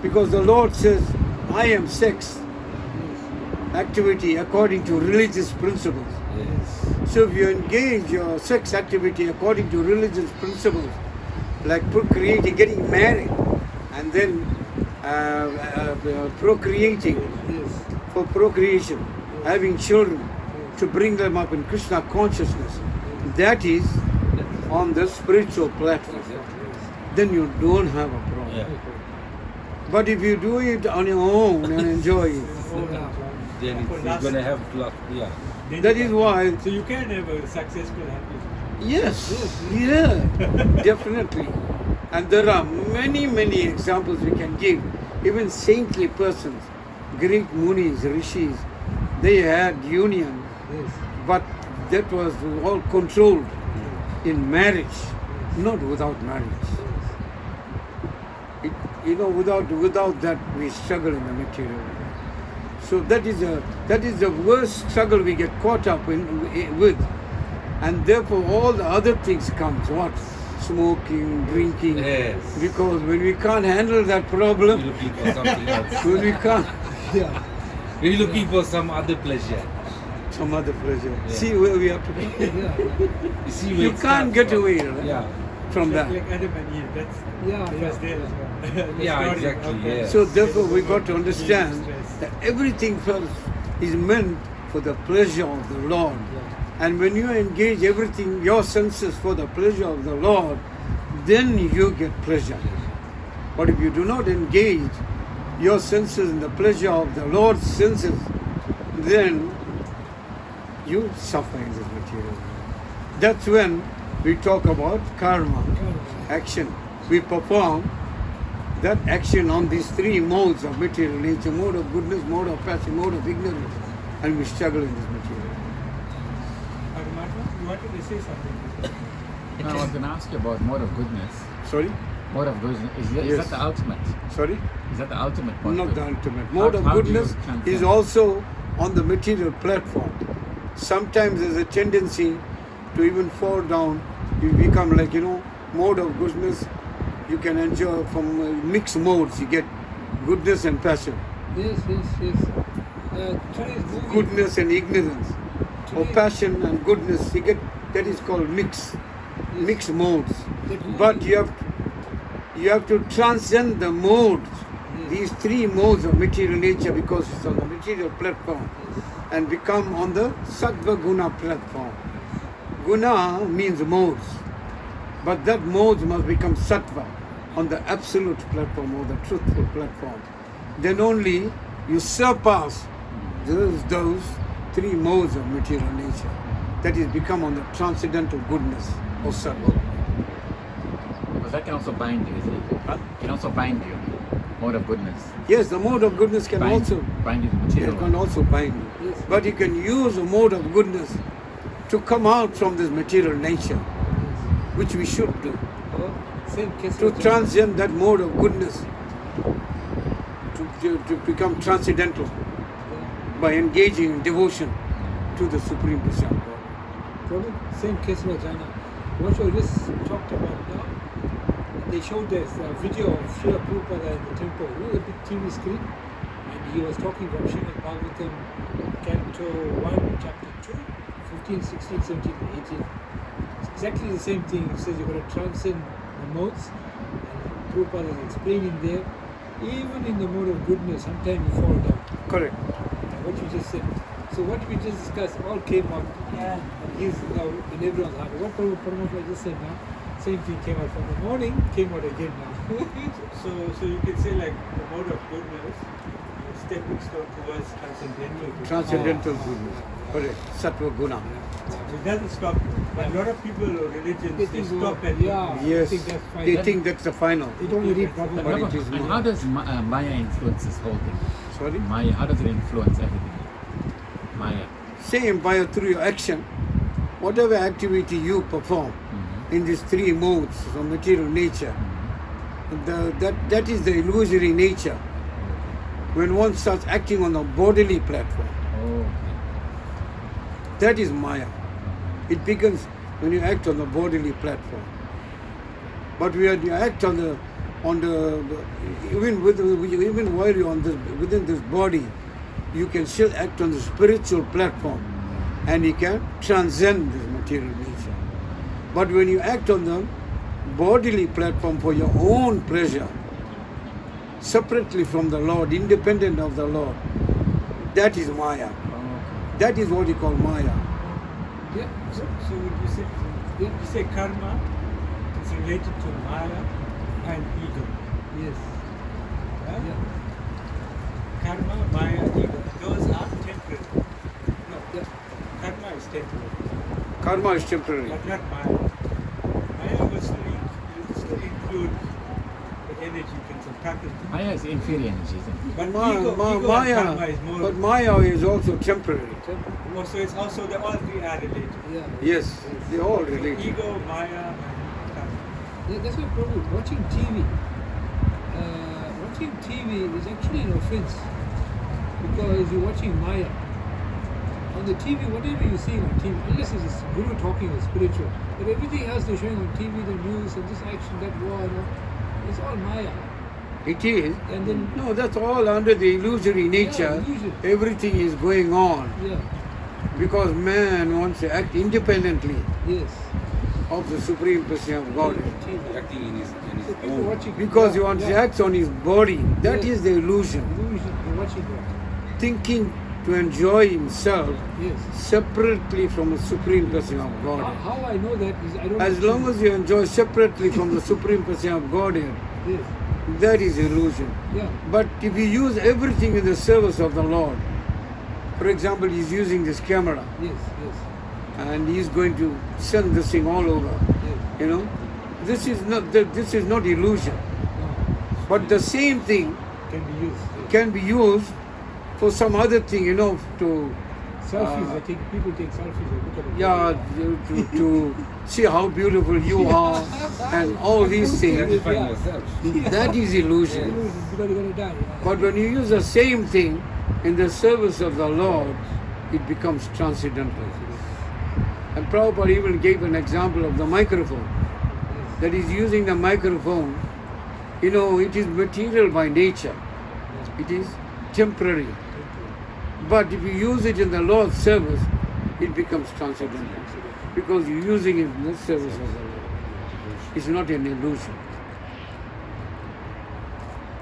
because the Lord says, I am sex activity according to religious principles. Yes. So if you engage your sex activity according to religious principles, like procreating, getting married, and then procreating Yes. for procreation, having children to bring them up in Krishna consciousness, that is on the spiritual platform. Then you don't have a problem. Yeah. But if you do it on your own and enjoy it, Then you're going to have luck. Yeah. that is why. So you can have a successful happy. Yes, yeah, definitely. And there are many, many examples we can give. Even saintly persons, great munis, rishis, they had union, Yes. but that was all controlled in marriage, not without marriage. Without that we struggle in the material world. So that is the worst struggle we get caught up with, and therefore all the other things comes. What? Smoking, drinking. Yes. Because when we can't handle that problem, You're looking for something else. when we can't, Yeah. We're looking for some other pleasure. some other pleasure. Yeah. See where we have to go. Yeah. You see where You it can't starts get from. away, right? Yeah. From that. Like Adam and Eve, that's Yeah. it was there as well. The Yeah, story, exactly, okay. yeah. So therefore we got to understand Stress. that everything first is meant for the pleasure of the Lord. And when you engage everything, your senses for the pleasure of the Lord, then you get pleasure. But if you do not engage your senses in the pleasure of the Lord's senses, then you suffer in this material world. That's when we talk about karma, action. We perform that action on these three modes of material nature, mode of goodness, mode of passion, mode of ignorance, and we struggle in this material. You wanted to say something? No, I was going to ask you about mode of goodness. Sorry? Mode of goodness, is Yes. that the ultimate? Sorry? Is that the ultimate mode? Not the of ultimate. Mode of how do you goodness transcend? is also on the material platform. Sometimes there's a tendency to even fall down. You become like, mode of goodness. You can enjoy from mixed modes. You get goodness and passion, Yes. Today's movie. goodness and ignorance, or Today- passion and goodness. You get that is called mixed modes. That movie- But you have to transcend the modes, Yes. these three modes of material nature, because it's on the material platform, and become on the sattva guna platform. Guna means modes, but that modes must become sattva on the absolute platform or the truthful platform. Then only you surpass those three modes of material nature. That is become on the transcendental goodness or sattva. Because that can also bind you, isn't it? Huh? Can also bind you. Mode of goodness. Yes, the mode of goodness can bind, also bind you to material. It can also bind you. Yes. But you can use a mode of goodness to come out from this material nature, which we should do. Same case. To with China. transcend that mode of goodness, to become transcendental by engaging in devotion to the Supreme Personality of God. Problem, same case with China. What you just talked about now, they showed this video of Srila Prabhupada in the temple with a big TV screen, and he was talking from Srimad Bhagavatam, Canto 1, Chapter 2, 15, 16, 17, and 18. It's exactly the same thing. He says you've got to transcend the modes, and Prabhupada is explaining there, even in the mode of goodness, sometimes you fall down. Correct. What you just said. So what we just discussed all came up and is now in everyone's heart. What Paramatma just said now, same thing came out from the morning, came out again now. So you can say like the mode of goodness, a stepping stone towards transcendental goodness. Transcendental goodness. Correct. Sattva guna. It doesn't stop. But a lot of people or religions They they think, stop at yeah. Yes. I think that's fine. They think that's the final. They don't read But Prabhupada. But it how- is and not. how does Maya influence this whole thing? Sorry? Maya, how does it influence everything? Maya. Same by through your action, whatever activity you perform, in these three modes of material nature. That is the illusory nature. When one starts acting on a bodily platform, Oh. that is Maya. It begins when you act on the bodily platform. But when you act on the even while you're on this within this body, you can still act on the spiritual platform, and you can transcend this material nature. But when you act on the bodily platform for your own pleasure, separately from the Lord, independent of the Lord, that is Maya. That is what you call Maya. Yeah. So would you say karma is related to Maya and ego? Yes. Huh? Yeah. Karma, Maya, ego. Those are temporary. No, Yeah. karma is temporary, Karma is temporary. but not Maya. Maya will still include the energy from some Prakriti. Maya is inferior energy, isn't it? But Ma- ego, Ma- ego Maya, and karma is more. but Maya is also temporary. So it's also the all three are related. Yeah. Yes, they all So related. ego, Maya, and karma. Yeah, that's why probably watching TV. Watching TV is actually an offense because you're watching Maya. On the TV, whatever you see on TV, unless it's a guru talking or spiritual, but everything else they're showing on TV, the news and this action, that war, and all, it's all Maya. It is. And then No, that's all under the illusory nature. illusion. Everything is going on yeah, because man wants to act independently yes. of the Supreme Person of God. TV. Acting in his So people own. watching Because he wants to act on his body. That Yeah. is the illusion. illusion. You're watching that. Thinking to enjoy himself Yes. separately from the Supreme Person of How, God. how I know that is I don't. As long as you enjoy separately from the Supreme Person of Godhead, yes. that is illusion. Yeah. But if you use everything in the service of the Lord, for example, he's using this camera Yes. Yes. and he's going to send this thing all over. Yes. You know, this is not illusion. No. But the same thing Can be used. Yes. can be used for some other thing. You know, to Selfies. I think people take selfies. They look at the yeah, to see how beautiful you are and all these things. Gratifying yourself. That is illusion. Illusion, because you're gonna die. Yeah. But when you use the same thing in the service of the Lord, it becomes transcendental. And Prabhupada even gave an example of the microphone. That is using the microphone, you know, it is material by nature. It is temporary. But if you use it in the Lord's service, it becomes transcendental. Because you're using it in the service of the Lord. It's not an illusion.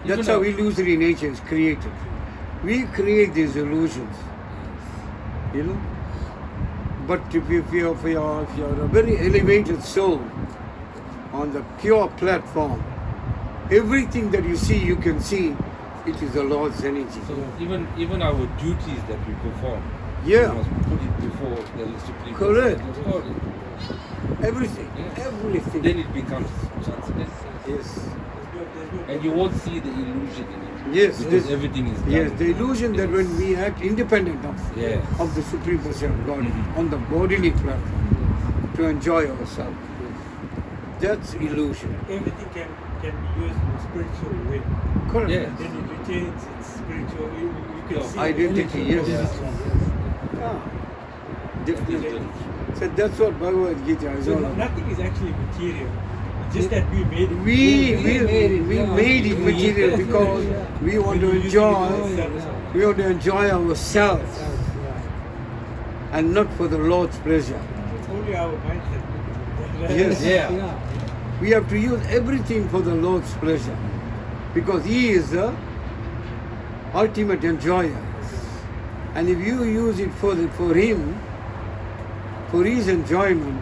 That's how illusory nature is created. We create these illusions, you know. But if you're a very elevated soul on the pure platform, everything that you see, you can see, it is the Lord's energy. So even our duties that we perform, Yeah. we must put it before the Supreme Correct. Person of God. Everything, Yes. everything. Then it becomes transcendental. Yes, And you won't see the illusion in it. yes, Because this, everything is done. yes. The illusion that when we act independent Yes. of the Supreme Person of God on the bodily platform to enjoy ourselves, that's illusion. Everything can be used in a spiritual way. Correct. Yes. Then it retains its spiritual. You can Your see identity, the- yes. Yeah. Definitely. So that's what Bhagavad Gita is So all about. nothing is actually material. It's just that we made it. We Yeah. made it material because we want to When you use it enjoy. for service of God. We want to enjoy ourselves and not for the Lord's pleasure. It's only our mindset. Yes. Yeah. Yeah. We have to use everything for the Lord's pleasure because He is the ultimate enjoyer. And if you use it for Him, for His enjoyment,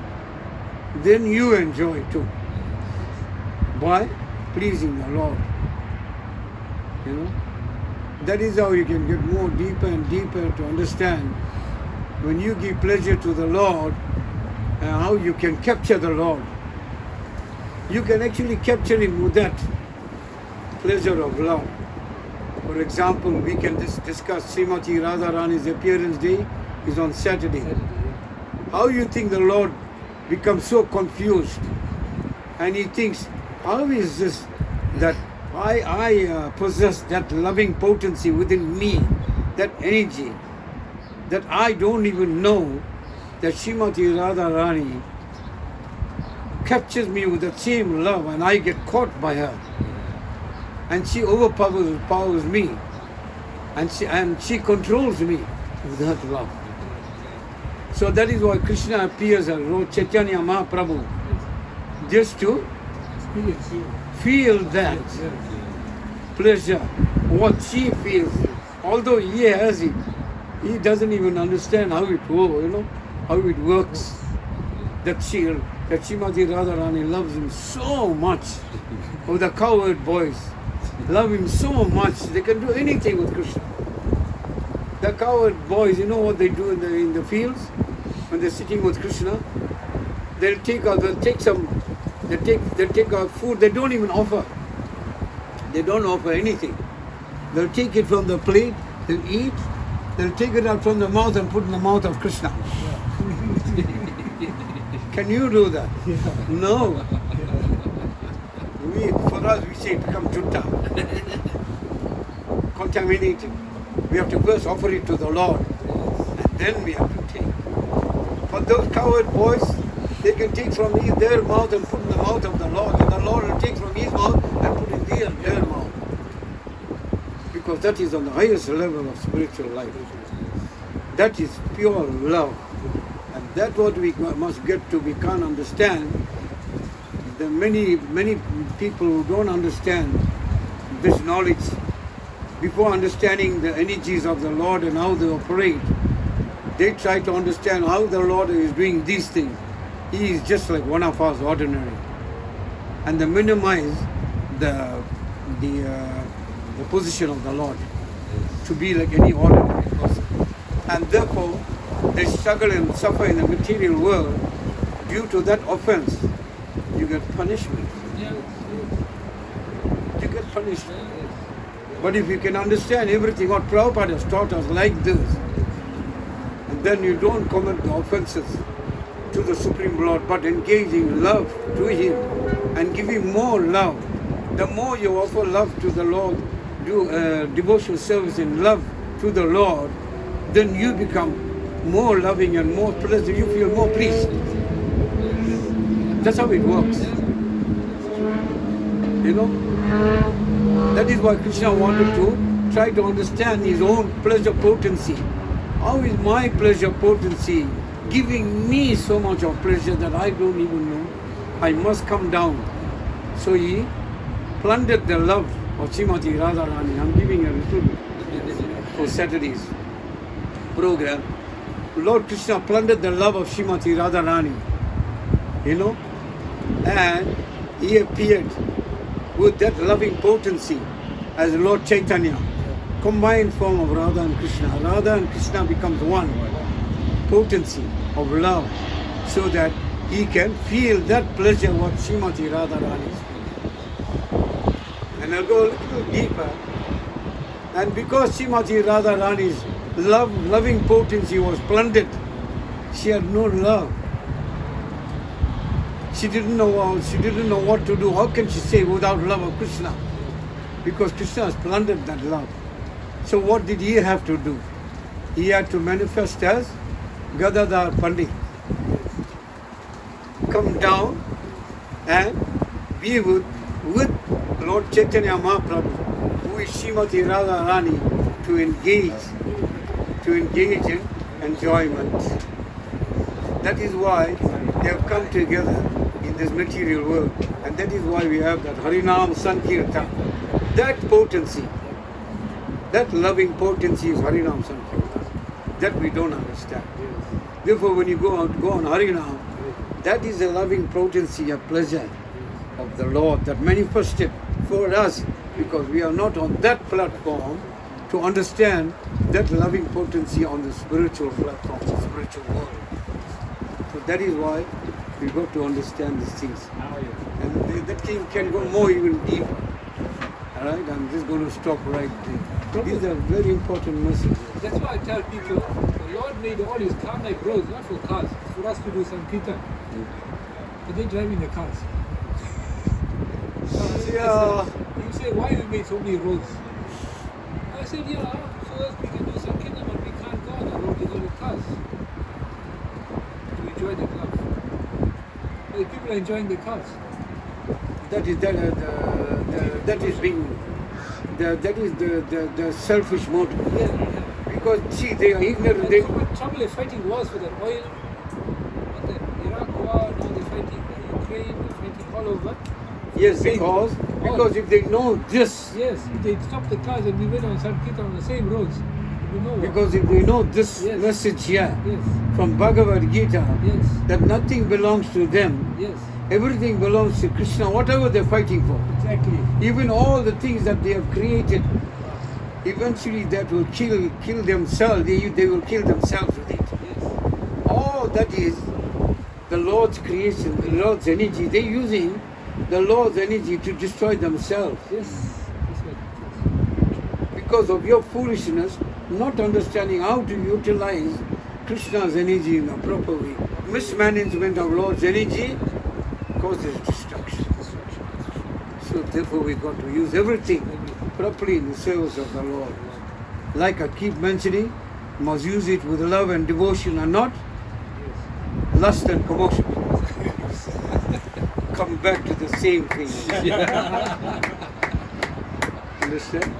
then you enjoy too. By pleasing the Lord. You know? That is how you can get more deeper and deeper to understand when you give pleasure to the Lord and how you can capture the Lord. You can actually capture Him with that pleasure of love. For example, we can discuss Srimati Radharani's appearance day is on Saturday. How you think the Lord becomes so confused, and he thinks, how is this that I possess that loving potency within me, that energy, that I don't even know that Srimati Radharani captures me with the same love, and I get caught by her, and she overpowers me, and she controls me with her love. So that is why Krishna appears as Lord Chaitanya Mahaprabhu, just to feel that pleasure, what she feels. Although he has it, he doesn't even understand how it how it works. That Srimati Radharani loves him so much. Oh, the cowherd boys love him so much. They can do anything with Krishna. The cowherd boys, you know what they do in the fields when they're sitting with Krishna? They'll take out food. They don't even offer. They don't offer anything. They'll take it from the plate. They'll eat. They'll take it out from the mouth and put in the mouth of Krishna. Can you do that? No. For us, we say it becomes jutta, contaminated. We have to first offer it to the Lord, and then we have to take. But those cowherd boys, they can take from their mouth and put in the mouth of the Lord, and the Lord will take from his mouth and put in their mouth. Because that is on the highest level of spiritual life. That is pure love. And that's what we must get to. We can't understand. There are many people who don't understand this knowledge. Before understanding the energies of the Lord and how they operate, they try to understand how the Lord is doing these things. He is just like one of us, ordinary. And they minimize the position of the Lord to be like any ordinary person. And therefore, they struggle and suffer in the material world. Due to that offense, you get punishment. You get punishment. But if you can understand everything what Prabhupada has taught us like this, and then you don't commit the offenses to the Supreme Lord, but engage in love to Him and give Him more love. The more you offer love to the Lord, do devotional service in love to the Lord, then you become more loving and more pleasant. You feel more pleased. That's how it works. You know? That is why Krishna wanted to try to understand his own pleasure potency. How is my pleasure potency giving me so much of pleasure that I don't even know? I must come down. So he plundered the love of Srimati Radharani. I'm giving a little bit for Saturday's program. Lord Krishna plundered the love of Srimati Radharani. And he appeared with that loving potency as Lord Chaitanya, combined form of Radha and Krishna. Radha and Krishna becomes one potency of love, so that he can feel that pleasure what Srimati Radharani is feeling. And I'll go a little deeper. And because Srimati Radharani's loving potency was plundered, she had no love. She didn't know what to do. How can she say without love of Krishna? Because Krishna has plundered that love. So what did he have to do? He had to manifest as Gadadhar Pandit. Come down and be with Lord Chaitanya Mahaprabhu, who is Srimati Radharani, to engage in enjoyment. That is why they have come together in this material world, and that is why we have that Harinam Sankirtan. That potency, that loving potency is Harinam Sankirtan. That we don't understand. Therefore, when you go on Harinam, that is the loving potency of pleasure of the Lord that manifested for us, because we are not on that platform to understand that loving potency on the spiritual platform, the spiritual world. So that is why we got to understand these things. And that thing can go more even deeper. Alright, I'm just going to stop right there. These are very important messages. That's why I tell people, the Lord made all his karmic growth not for cars, for us to do Sankirtan. But they driving the cars. Yeah. You say, why we made so many roads? I said, yeah, so that we can do some kingdom, but we can't go on the road because of cars. To enjoy the cars. But the people are enjoying the cars. That is the selfish motive. Yeah. Because see, they are ignorant. And They, so much trouble they're fighting wars for the oil. And the Iraq war, now they're fighting the Ukraine, they're fighting all over. yes, Same. because if they know this, Yes, if they stop the cars and we went on Sankirtan on the same roads, we know what. because if they know this Yes. message here Yes, from Bhagavad Gita, yes, that nothing belongs to them, yes, everything belongs to Krishna, whatever they're fighting for. exactly. Even all the things that they have created, eventually that will kill themselves, they will kill themselves with it. Yes, All that is the Lord's creation, the Lord's energy. They're using the Lord's energy to destroy themselves yes, that's right. because of your foolishness, not understanding how to utilize Krishna's energy in a proper way. Mismanagement of Lord's energy causes destruction. So therefore we got to use everything properly in the service of the Lord. Like I keep mentioning, must use it with love and devotion and not lust and commotion. Come back to the same thing. Understand?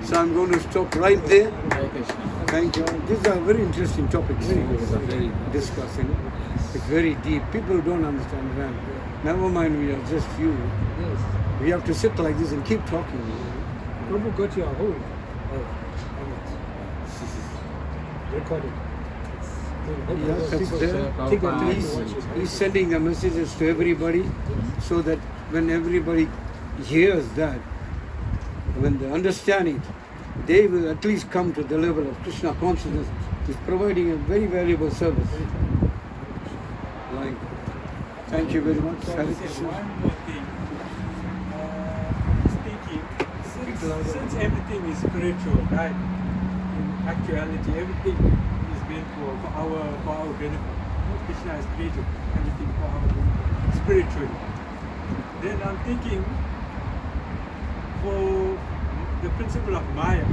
So I'm going to stop right there. Hare Krishna. Thank you. These are very interesting topics Very good. discussing. It's very deep. People don't understand that. Never mind, we are just few. Yes. We have to sit like this and keep talking. Prabhu got you a hold of it. Recorded. Yes, it's there. Take the time to watch it. He's sending the messages to everybody so that when everybody hears that, when they understand it, they will at least come to the level of Krishna consciousness. He's providing a very valuable service. Like, thank you very much. So I Hare would say Krishna. one more thing. Speaking, since everything is spiritual, right? In actuality, everything is meant for our benefit. Krishna has created everything for our benefit, spiritually. Then I'm thinking for the principle of Maya.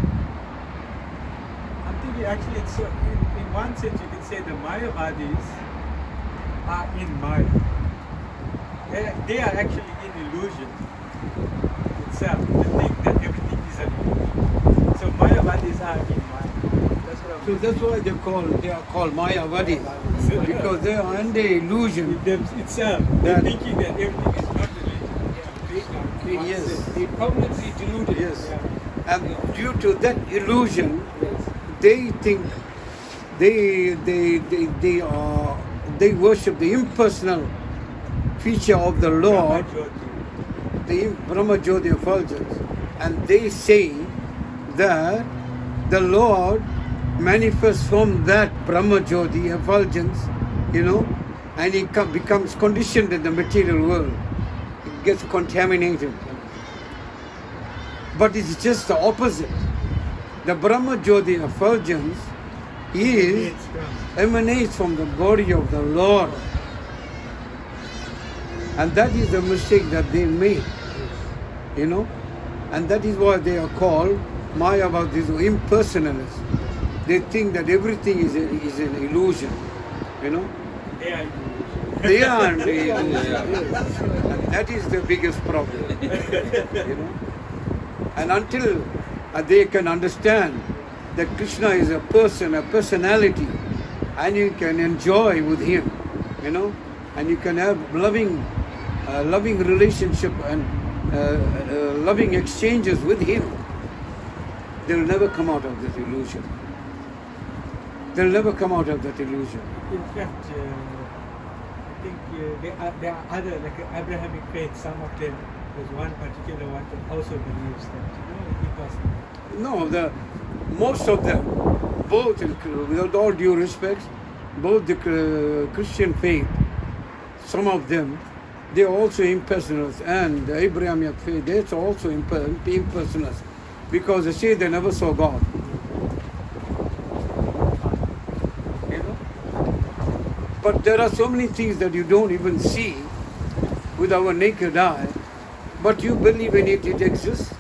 I'm thinking actually it's in one sense you can say the Mayavadis are in Maya. They are actually in illusion itself. They think that everything is an illusion. So Mayavadis are in Maya. That's what I'm So that's why they are called Mayavadis, because they are under illusion. with them itself. They're That- thinking that everything is not religion. Yes. They permanently deluded. Yes. Yeah. And due to that illusion, Yes. they think they worship the impersonal feature of the Lord, the Brahma Jyoti effulgence, and they say that the Lord manifests from that Brahma Jyoti effulgence, and he becomes conditioned in the material world. It gets contaminated. But it's just the opposite. The Brahma Jyoti effulgence emanates from the body of the Lord. And that is the mistake that they made. And that is why they are called Mayavadis, impersonalists. They think that everything is an illusion. They are They are the illusion. And that is the biggest problem. And until they can understand that Krishna is a person, a personality, and you can enjoy with him, and you can have loving relationship and loving exchanges with him, they'll never come out of that illusion. They'll never come out of that illusion. In fact, I think there are other, like Abrahamic faith, some of them, there's one particular one that also believes that, because No, most of them, both, with all due respect, both the Christian faith, some of them, they're also impersonalists, and the Abrahamic faith, they're also impersonalists, because they say they never saw God. But there are so many things that you don't even see with our naked eye, but you believe in it, it exists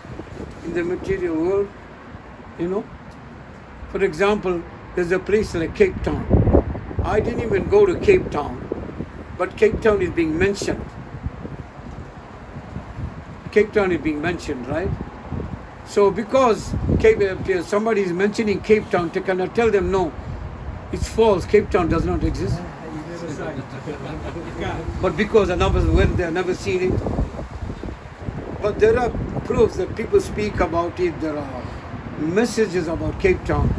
in the material world, you know. For example, there's a place like Cape Town. I didn't even go to Cape Town, but Cape Town is being mentioned. Cape Town is being mentioned, right? So because somebody is mentioning Cape Town, can I tell them no? It's false. Cape Town does not exist. You never saw it. You can't. But because I never went there, never seen it. But there are proofs that people speak about it. There are messages about Cape Town.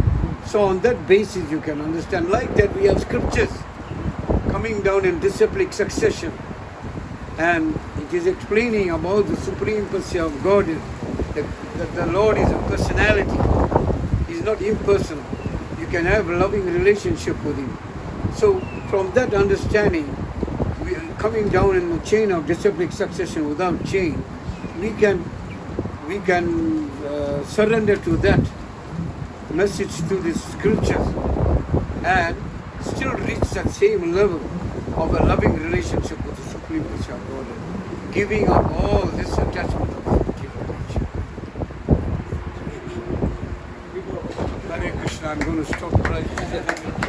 So on that basis you can understand. Like that we have scriptures coming down in disciplic succession. And it is explaining about the supremacy of God. That the Lord is a personality. He's not impersonal. You can have a loving relationship with Him. So from that understanding, we are coming down in the chain of disciplic succession without chain, we can surrender to that message to the scriptures and still reach that same level of a loving relationship with the supremacy of God, giving up all this attachment of the material nature. Hare Krishna, I'm going to stop right here.